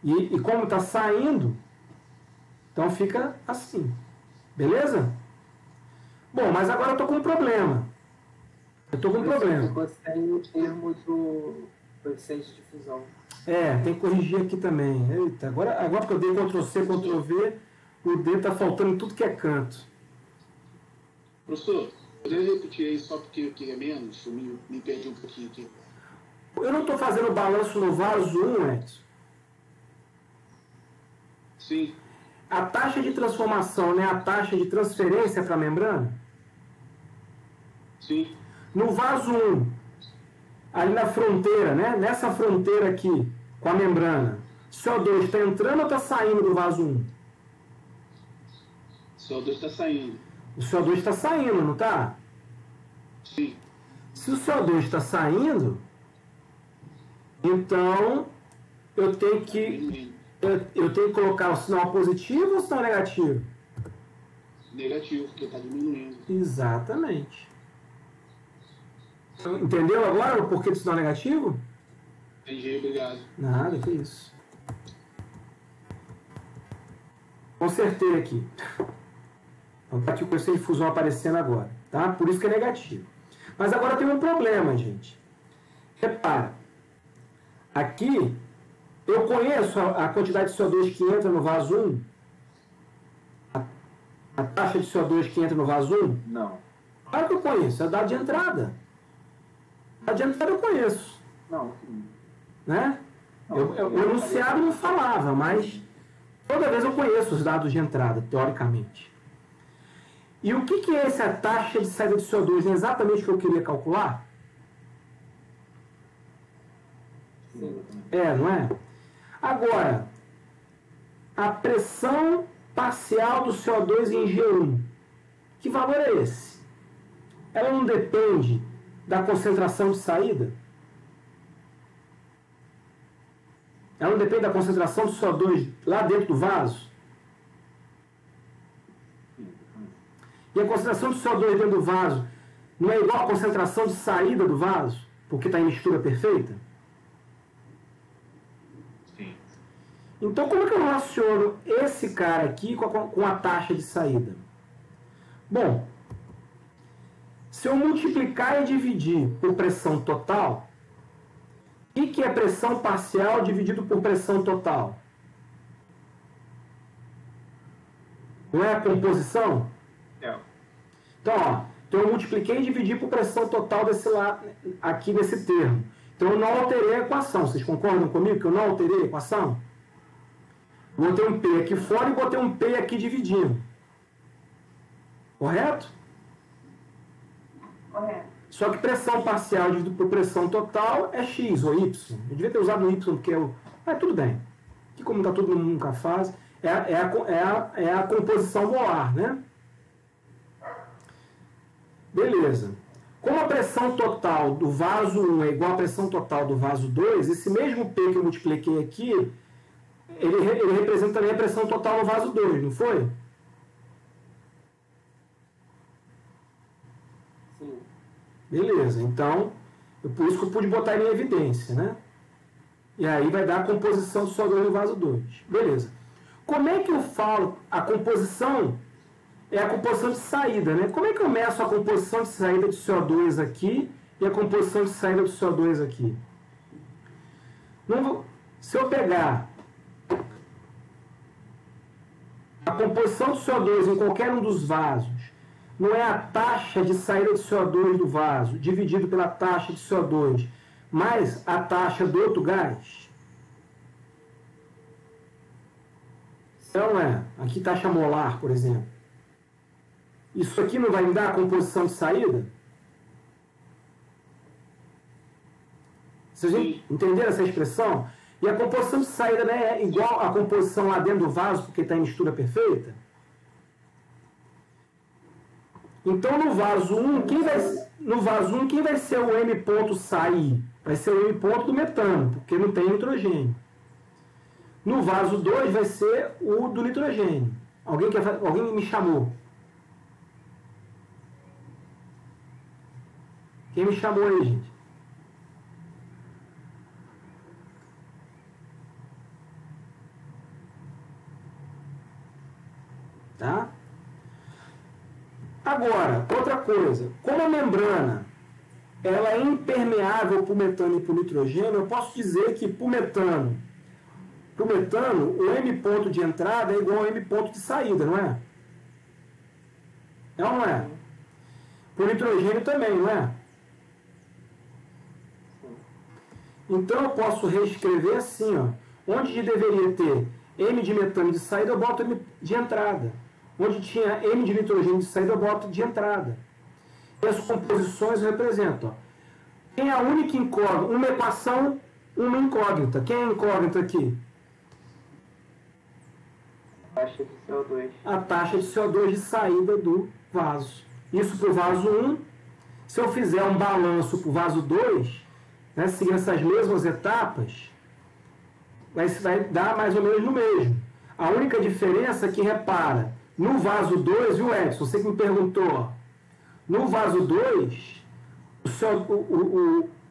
A: E como está saindo, então fica assim. Beleza? Bom, mas agora eu estou com um problema. Eu estou com um problema.
D: Você tem o termo do coeficiente de fusão.
A: Tem que corrigir aqui também. Eita, agora que eu dei Ctrl+C, Ctrl+V, o D está faltando em tudo que é canto.
F: Professor, poderia repetir aí só porque eu queria menos? Eu me perdi um pouquinho aqui.
A: Eu não estou fazendo balanço no vaso 1, Edson.
F: Sim.
A: A taxa de transformação, né? A taxa de transferência para a membrana?
F: Sim.
A: No vaso 1, ali na fronteira, né? Nessa fronteira aqui, com a membrana, CO2 está entrando ou está saindo do vaso 1?
F: O CO2 está saindo.
A: O CO2 está saindo, não está?
F: Sim.
A: Se o CO2 está saindo, então eu tenho que colocar o sinal positivo ou o sinal negativo?
F: Negativo, porque está diminuindo.
A: Exatamente. Entendeu agora o porquê do sinal negativo?
F: Entendi, obrigado.
A: Nada, que isso. Consertei aqui. Então está aqui o coeficiente de fusão aparecendo agora. Tá? Por isso que é negativo. Mas agora tem um problema, gente. Repara. Aqui, eu conheço a quantidade de CO2 que entra no vaso 1? A taxa de CO2 que entra no vaso 1?
D: Não.
A: Claro que eu conheço. É dado de entrada. Dado de entrada eu conheço.
D: Não.
A: Né? O enunciado não falava, mas toda vez eu conheço os dados de entrada, teoricamente. E o que é essa taxa de saída de CO2? É exatamente o que eu queria calcular?
D: Sim.
A: Não é? Agora, a pressão parcial do CO2 em G1, que valor é esse? Ela não depende da concentração de saída? Ela não depende da concentração de CO2 lá dentro do vaso? E a concentração de CO2 dentro do vaso não é igual à concentração de saída do vaso? Porque está em mistura perfeita?
F: Sim.
A: Então, como é que eu relaciono esse cara aqui com a taxa de saída? Bom, se eu multiplicar e dividir por pressão total, o que é pressão parcial dividido por pressão total? Não é a composição? Então, eu multipliquei e dividi por pressão total desse lado, aqui nesse termo. Então, eu não alterei a equação. Vocês concordam comigo que eu não alterei a equação? Botei um P aqui fora e botei um P aqui dividindo. Correto?
B: Correto.
A: Só que pressão parcial dividido por pressão total é X ou Y. Eu devia ter usado o Y, porque é o... Mas tudo bem. Aqui, como está todo mundo nunca faz, é a composição molar, né? Beleza. Como a pressão total do vaso 1 é igual à pressão total do vaso 2, esse mesmo P que eu multipliquei aqui, ele representa também a pressão total no vaso 2, não foi?
D: Sim.
A: Beleza, então, por isso que eu pude botar ele em evidência, né? E aí vai dar a composição do CO2 no vaso 2. Beleza. Como é que eu falo a composição? É a composição de saída, né? Como é que eu meço a composição de saída de CO2 aqui e a composição de saída do CO2 aqui? Se eu pegar a composição de CO2 em qualquer um dos vasos, não é a taxa de saída de CO2 do vaso dividido pela taxa de CO2 mais a taxa do outro gás? Então aqui taxa molar, por exemplo. Isso aqui não vai me dar a composição de saída? Vocês entenderam essa expressão? E a composição de saída, né, é igual à composição lá dentro do vaso, porque está em mistura perfeita. Então, no vaso 1, quem vai ser o M ponto sair? Vai ser o M ponto do metano, porque não tem nitrogênio. No vaso 2 vai ser o do nitrogênio. Alguém me chamou? Quem me chamou aí, gente? Tá? Agora, outra coisa. Como a membrana ela é impermeável para o metano e para o nitrogênio, eu posso dizer que para o metano, o M ponto de entrada é igual ao M ponto de saída, não é? É ou não é? Para o nitrogênio também, não é? Então eu posso reescrever assim, ó. Onde deveria ter M de metano de saída, eu boto M de entrada. Onde tinha M de nitrogênio de saída, eu boto de entrada. E as composições eu represento. Ó. Quem é a única incógnita? Uma equação, uma incógnita. Quem é a incógnita aqui?
E: Taxa de CO2.
A: A taxa de CO2 de saída do vaso. Isso para o vaso 1. Se eu fizer um balanço para o vaso 2, né, seguindo essas mesmas etapas, vai dar mais ou menos no mesmo. A única diferença é que, repara, no vaso 2, viu, Edson? Você que me perguntou, ó, no vaso 2,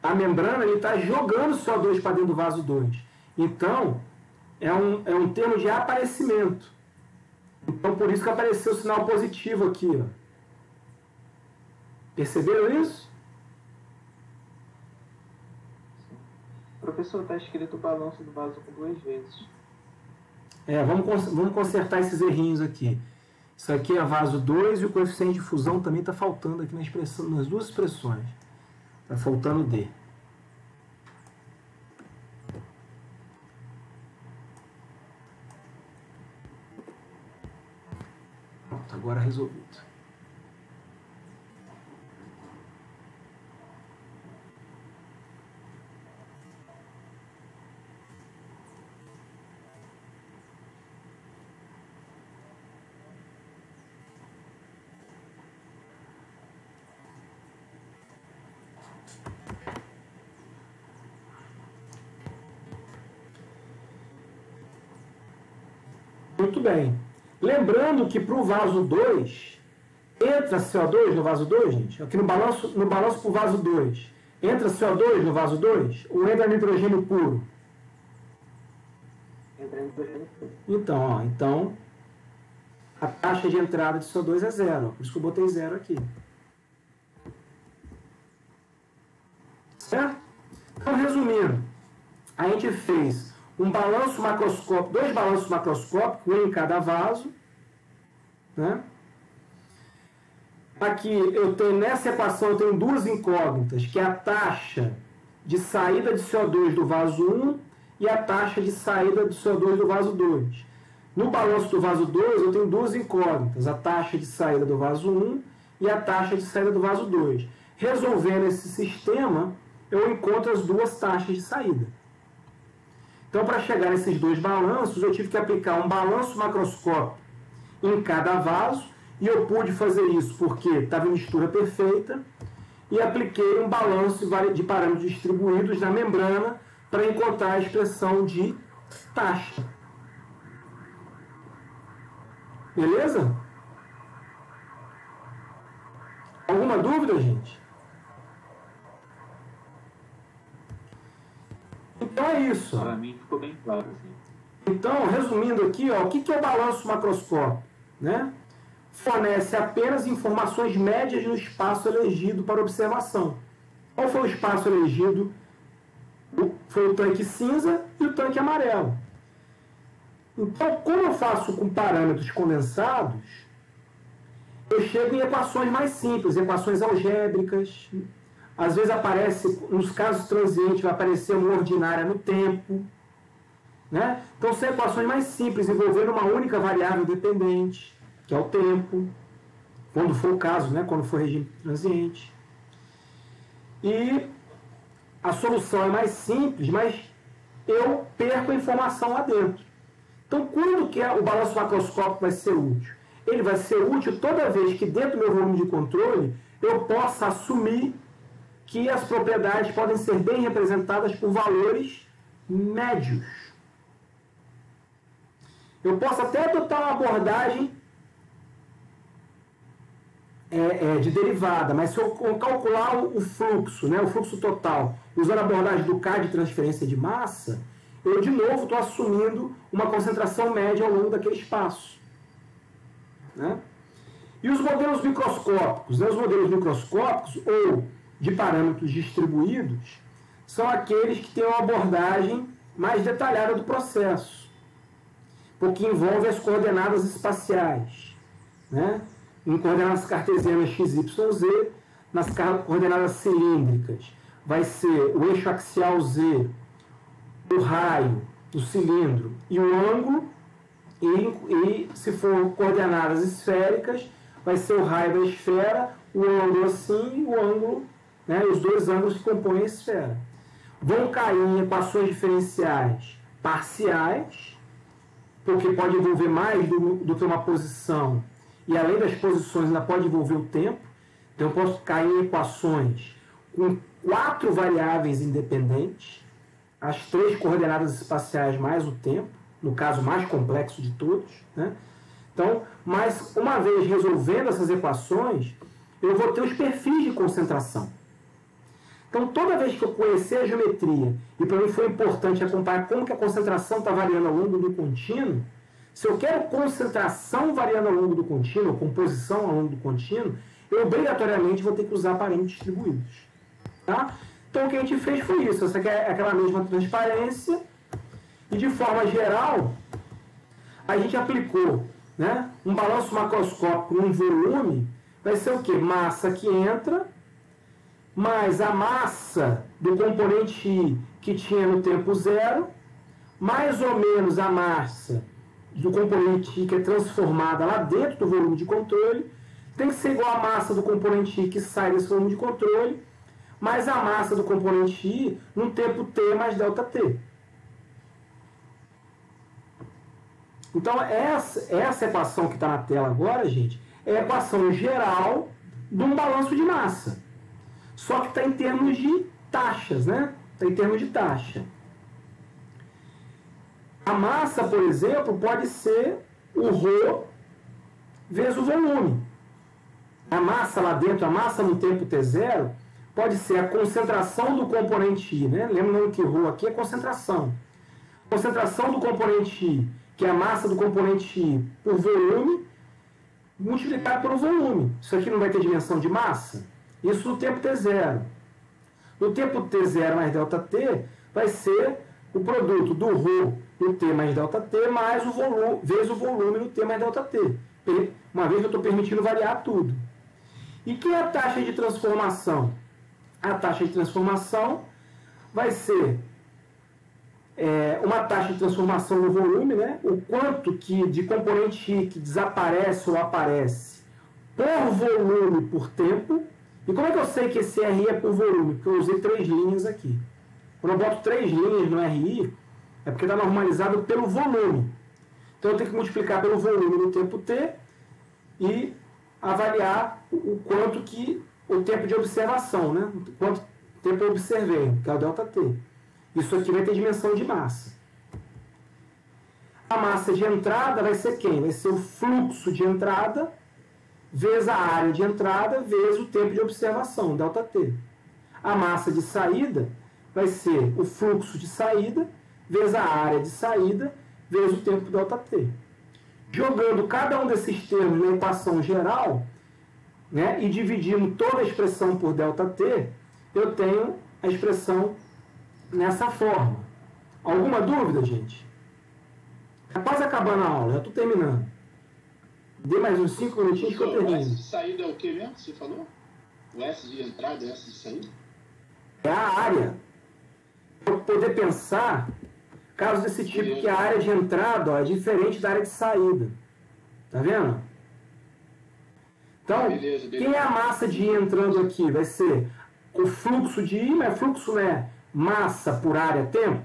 A: a membrana está jogando o CO2 para dentro do vaso 2. Então, é um termo de aparecimento. Então, por isso que apareceu o sinal positivo aqui. Ó. Perceberam isso?
E: Professor, está escrito o balanço do vaso com 2 vezes.
A: Vamos consertar esses errinhos aqui. Isso aqui é vaso 2 e o coeficiente de fusão também está faltando aqui nas duas expressões. Está faltando D. Pronto, agora resolvido. Muito bem. Lembrando que para o vaso 2, entra CO2 no vaso 2, gente? Aqui no balanço para o vaso 2, entra CO2 no vaso 2 ou entra nitrogênio puro?
E: Entra nitrogênio puro.
A: Então, a taxa de entrada de CO2 é 0. Por isso que eu botei 0 aqui. Certo? Então, resumindo, a gente fez um balanço macroscópico, 2 balanços macroscópicos, um em cada vaso. Né? Aqui, nessa equação, eu tenho 2 incógnitas, que é a taxa de saída de CO2 do vaso 1 e a taxa de saída de CO2 do vaso 2. No balanço do vaso 2, eu tenho 2 incógnitas, a taxa de saída do vaso 1 e a taxa de saída do vaso 2. Resolvendo esse sistema, eu encontro as 2 taxas de saída. Então, para chegar nesses 2 balanços, eu tive que aplicar um balanço macroscópico em cada vaso, e eu pude fazer isso porque estava em mistura perfeita, e apliquei um balanço de parâmetros distribuídos na membrana para encontrar a expressão de taxa. Beleza? Alguma dúvida, gente? Então é isso.
C: Para mim ficou bem claro. Assim.
A: Então, resumindo aqui, ó, o que é o balanço macroscópico? Né? Fornece apenas informações médias no espaço elegido para observação. Qual foi o espaço elegido? Foi o tanque cinza e o tanque amarelo. Então, como eu faço com parâmetros condensados, eu chego em equações mais simples, equações algébricas. Às vezes aparece, nos casos transientes, vai aparecer uma ordinária no tempo. Né? Então, são equações mais simples, envolvendo uma única variável dependente, que é o tempo, quando for o caso, né? Quando for regime transiente. E a solução é mais simples, mas eu perco a informação lá dentro. Então, quando que o balanço macroscópico vai ser útil? Ele vai ser útil toda vez que dentro do meu volume de controle eu possa assumir que as propriedades podem ser bem representadas por valores médios. Eu posso até adotar uma abordagem de derivada, mas se eu calcular o fluxo, né, o fluxo total, usando a abordagem do K de transferência de massa, eu de novo estou assumindo uma concentração média ao longo daquele espaço. Né? E os modelos microscópicos? Né? Os modelos microscópicos, ou de parâmetros distribuídos, são aqueles que têm uma abordagem mais detalhada do processo, porque envolve as coordenadas espaciais, né? Em coordenadas cartesianas x, y, z, nas coordenadas cilíndricas vai ser o eixo axial z, o raio do cilindro e o ângulo, e se for coordenadas esféricas, vai ser o raio da esfera, o ângulo assim, o ângulo, né, os dois ângulos que compõem a esfera. Vão cair em equações diferenciais parciais, porque pode envolver mais do que uma posição, e além das posições ainda pode envolver o tempo. Então eu posso cair em equações com 4 variáveis independentes, as 3 coordenadas espaciais mais o tempo, no caso mais complexo de todos, né? Então, mas uma vez resolvendo essas equações, eu vou ter os perfis de concentração. Então, toda vez que eu conhecer a geometria, e para mim foi importante acompanhar como que a concentração está variando ao longo do contínuo, se eu quero concentração variando ao longo do contínuo, composição ao longo do contínuo, eu obrigatoriamente vou ter que usar parâmetros distribuídos. Tá? Então, o que a gente fez foi isso. Essa aqui é aquela mesma transparência, e de forma geral, a gente aplicou, né, um balanço macroscópico num volume, vai ser o quê? Massa que entra, mais a massa do componente I que tinha no tempo zero, mais ou menos a massa do componente I que é transformada lá dentro do volume de controle, tem que ser igual à massa do componente I que sai desse volume de controle, mais a massa do componente I num tempo T mais ΔT. Então, essa equação que está na tela agora, gente, é a equação geral de um balanço de massa. Só que está em termos de taxas, né? Está em termos de taxa. A massa, por exemplo, pode ser o ρ vezes o volume. A massa lá dentro, a massa no tempo T0, pode ser a concentração do componente I, né? Lembrando que ρ aqui é concentração. Concentração do componente I, que é a massa do componente I por volume, multiplicado pelo volume. Isso aqui não vai ter dimensão de massa? Isso no tempo T0. No tempo T0 mais ΔT, vai ser o produto do ρ no T mais ΔT, mais o volume, vezes o volume no T mais ΔT. Uma vez que eu estou permitindo variar tudo. E que é a taxa de transformação? A taxa de transformação vai ser uma taxa de transformação no volume, né? O quanto que de componente I que desaparece ou aparece por volume por tempo. E como é que eu sei que esse RI é por volume? Porque eu usei 3 linhas aqui. Quando eu boto 3 linhas no RI, é porque está normalizado pelo volume. Então eu tenho que multiplicar pelo volume no tempo T e avaliar o quanto que o tempo de observação, né? Quanto tempo eu observei, que é o ΔT. Isso aqui vai ter dimensão de massa. A massa de entrada vai ser quem? Vai ser o fluxo de entrada vezes a área de entrada vezes o tempo de observação, ΔT. A massa de saída vai ser o fluxo de saída vezes a área de saída vezes o tempo ΔT. Jogando cada um desses termos na equação geral, né, e dividindo toda a expressão por ΔT, eu tenho a expressão nessa forma. Alguma dúvida, gente? Está quase acabando a aula, já estou terminando. Dê mais uns 5 minutinhos que eu termino.
F: O S de saída é o que mesmo? Você falou? O S de entrada é o S de saída?
A: É a área. Para poder pensar casos desse tipo, que a área de entrada, ó, é diferente da área de saída. Tá vendo? Então,
F: beleza.
A: Quem é a massa de I entrando aqui? Vai ser o fluxo de I, mas fluxo não é massa por área tempo?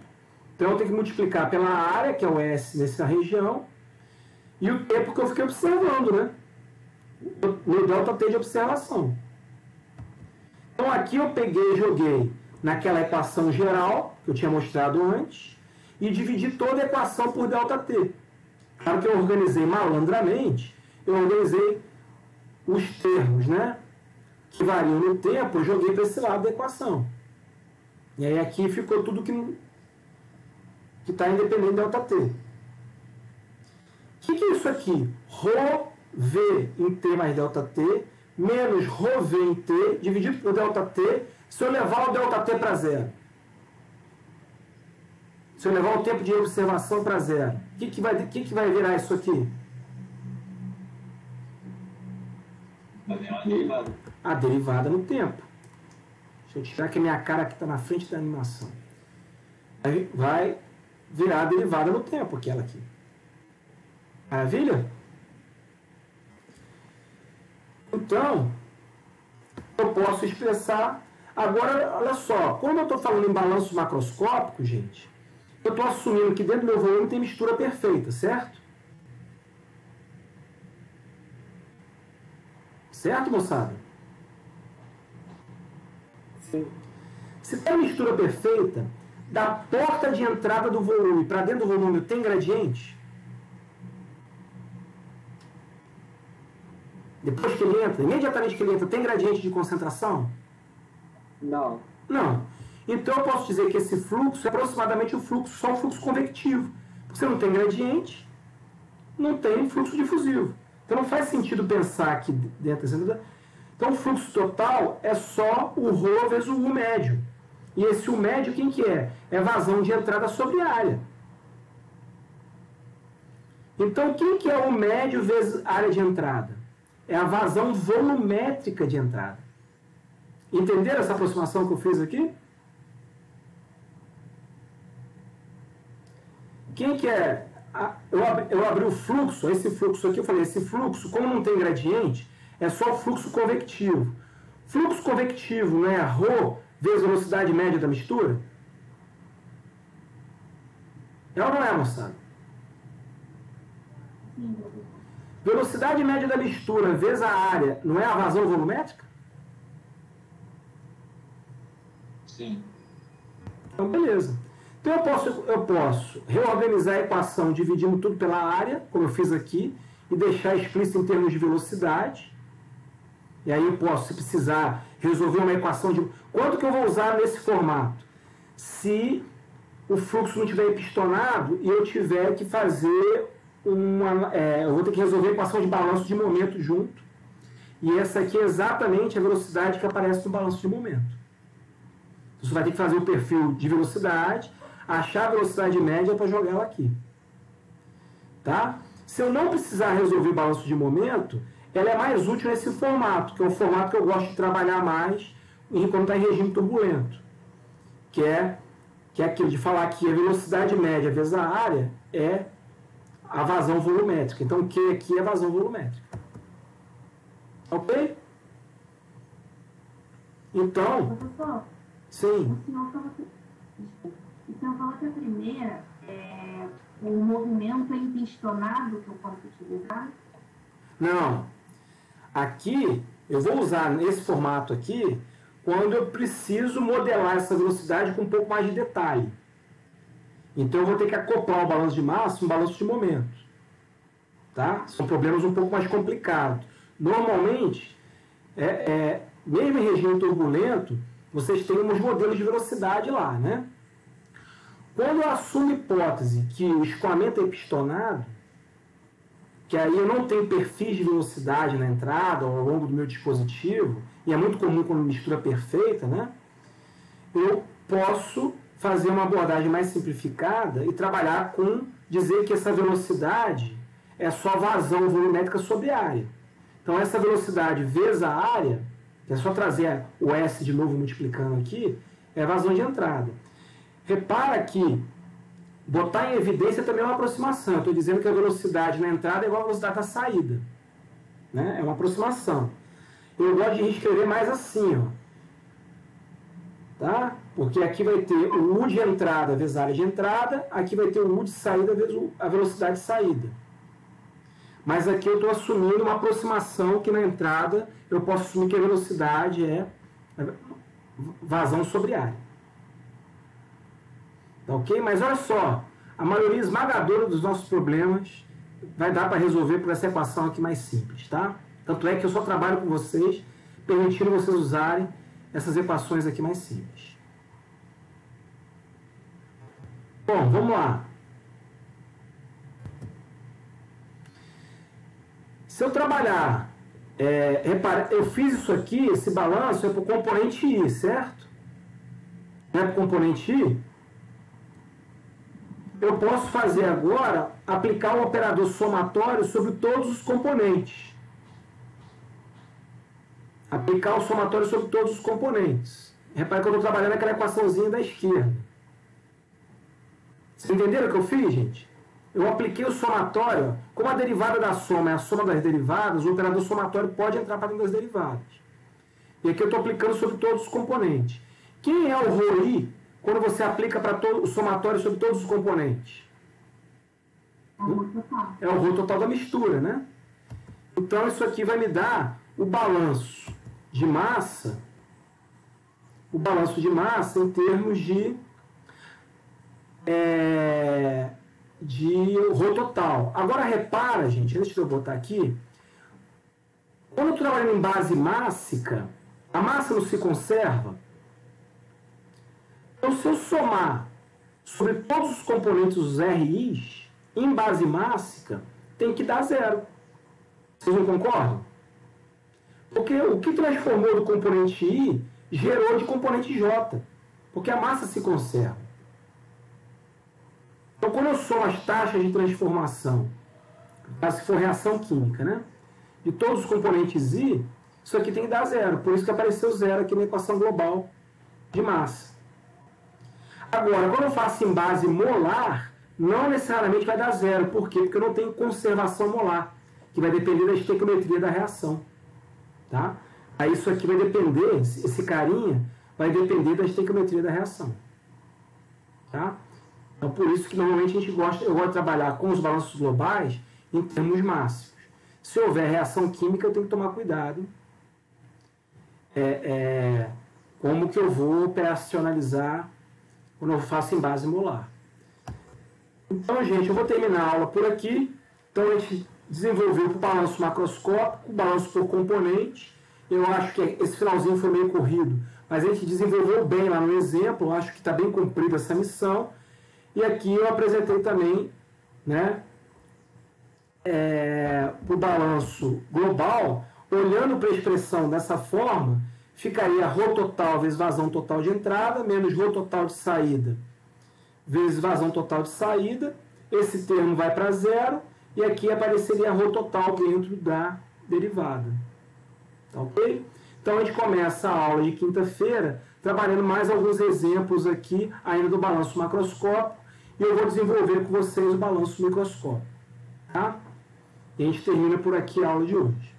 A: Então eu tenho que multiplicar pela área, que é o S nessa região, e o tempo que eu fiquei observando, né? No ΔT de observação. Então aqui eu peguei e joguei naquela equação geral, que eu tinha mostrado antes, e dividi toda a equação por ΔT. Claro que eu organizei malandramente, eu organizei os termos, né? Que variam no tempo, eu joguei para esse lado da equação. E aí aqui ficou tudo que está independente de ΔT. O que é isso aqui? Rho V em T mais ΔT menos Rho V em T dividido por ΔT se eu levar o ΔT para zero. Se eu levar o tempo de observação para zero. O que vai virar isso aqui? A derivada no tempo. Deixa eu tirar que a minha cara aqui está na frente da animação. Aí vai virar a derivada no tempo, aquela aqui. Maravilha? Então, eu posso expressar... Agora, olha só, quando eu estou falando em balanço macroscópico, gente, eu estou assumindo que dentro do meu volume tem mistura perfeita, certo? Certo, moçada?
D: Sim.
A: Se tem mistura perfeita, da porta de entrada do volume para dentro do volume tem gradiente? Depois que ele entra, imediatamente que ele entra, tem gradiente de concentração?
D: Não.
A: Não. Então eu posso dizer que esse fluxo é aproximadamente o fluxo, só o fluxo convectivo. Porque você não tem gradiente, não tem fluxo difusivo. Então não faz sentido pensar aqui dentro dessa... Então o fluxo total é só o ρ vezes o U médio. E esse U médio quem que é? É vazão de entrada sobre área. Então quem que é o médio vezes área de entrada? É a vazão volumétrica de entrada. Entenderam essa aproximação que eu fiz aqui? Quem que é? Eu abri o fluxo, esse fluxo aqui, eu falei, esse fluxo, como não tem gradiente, é só o fluxo convectivo. Fluxo convectivo não é a ρ vezes a velocidade média da mistura? É ou não é, moçada?
B: Sim, professor.
A: Velocidade média da mistura vezes a área, não é a vazão volumétrica?
C: Sim.
A: Então, beleza. Então, eu posso reorganizar a equação dividindo tudo pela área, como eu fiz aqui, e deixar explícito em termos de velocidade. E aí eu posso, se precisar, resolver uma equação de... Quanto que eu vou usar nesse formato? Se o fluxo não estiver epistonado e eu tiver que fazer uma... eu vou ter que resolver a equação de balanço de momento junto. E essa aqui é exatamente a velocidade que aparece no balanço de momento. Você vai ter que fazer o perfil de velocidade, achar a velocidade média para jogar ela aqui. Tá? Se eu não precisar resolver o balanço de momento, ela é mais útil nesse formato, que é o formato que eu gosto de trabalhar mais quando está em regime turbulento. Que é aquilo de falar que a velocidade média vezes a área é a vazão volumétrica. Então, o Q aqui é a vazão volumétrica. Ok? Então...
B: Professor,
A: Sim.
B: o senhor falou que a primeira é o movimento empistonado que eu posso utilizar?
A: Não. Aqui, eu vou usar nesse formato aqui, quando eu preciso modelar essa velocidade com um pouco mais de detalhe. Então, eu vou ter que acoplar o balanço de massa e um balanço de momento. Tá? São problemas um pouco mais complicados. Normalmente, mesmo em regime turbulento, vocês têm uns modelos de velocidade lá, né? Quando eu assumo a hipótese que o escoamento é epistonado, que aí eu não tenho perfis de velocidade na entrada ou ao longo do meu dispositivo, e é muito comum quando mistura perfeita, né? Eu posso fazer uma abordagem mais simplificada e trabalhar com dizer que essa velocidade é só vazão volumétrica sobre área. Então, essa velocidade vezes a área, é só trazer o S de novo multiplicando aqui, é vazão de entrada. Repara que botar em evidência também é uma aproximação. Eu estou dizendo que a velocidade na entrada é igual a velocidade da saída. Né? É uma aproximação. Eu gosto de escrever mais assim. Ó. Tá? Porque aqui vai ter o U de entrada vezes a área de entrada, aqui vai ter o U de saída vezes a velocidade de saída. Mas aqui eu estou assumindo uma aproximação que na entrada eu posso assumir que a velocidade é vazão sobre área. Tá ok? Mas olha só, a maioria esmagadora dos nossos problemas vai dar para resolver por essa equação aqui mais simples, tá? Tanto é que eu só trabalho com vocês, permitindo vocês usarem essas equações aqui mais simples. Bom, vamos lá. Se eu trabalhar, repara, eu fiz isso aqui, esse balanço é para o componente I, certo? Não é para o componente I? Eu posso fazer agora, aplicar o operador somatório sobre todos os componentes. Aplicar o somatório sobre todos os componentes. Repara que eu estou trabalhando aquela equaçãozinha da esquerda. Vocês entenderam o que eu fiz, gente? Eu apliquei o somatório, como a derivada da soma é a soma das derivadas, o operador somatório pode entrar para dentro das derivadas. E aqui eu estou aplicando sobre todos os componentes. Quem é o ρI quando você aplica para todo o somatório sobre todos os componentes? É o ρ total da mistura, né? Então isso aqui vai me dar o balanço de massa, em termos de ρ total. Agora repara, gente, antes de eu botar aqui, quando eu estou trabalhando em base mássica, a massa não se conserva. Então, se eu somar sobre todos os componentes os RIs, em base mássica, tem que dar zero. Vocês não concordam? Porque o que transformou do componente I gerou de componente J. Porque a massa se conserva. Então, quando eu somo as taxas de transformação, se for reação química, né, de todos os componentes I, isso aqui tem que dar zero. Por isso que apareceu zero aqui na equação global de massa. Agora, quando eu faço em base molar, não necessariamente vai dar zero. Por quê? Porque eu não tenho conservação molar, que vai depender da estequiometria da reação. Tá? Aí isso aqui vai depender, esse carinha, vai depender da estequiometria da reação. Tá? Então, por isso que normalmente eu gosto de trabalhar com os balanços globais em termos máximos. Se houver reação química, eu tenho que tomar cuidado. Como que eu vou operacionalizar quando eu faço em base molar. Então, gente, eu vou terminar a aula por aqui. Então, a gente desenvolveu o balanço macroscópico, o balanço por componente. Eu acho que esse finalzinho foi meio corrido, mas a gente desenvolveu bem lá no exemplo. Eu acho que está bem cumprida essa missão. E aqui eu apresentei também, né, o balanço global. Olhando para a expressão dessa forma, ficaria ρ total vezes vazão total de entrada, menos ρ total de saída, vezes vazão total de saída. Esse termo vai para zero, e aqui apareceria ρ total dentro da derivada. Tá ok? Então a gente começa a aula de quinta-feira trabalhando mais alguns exemplos aqui, ainda do balanço macroscópico, e eu vou desenvolver com vocês o balanço microscópico. Tá? E a gente termina por aqui a aula de hoje.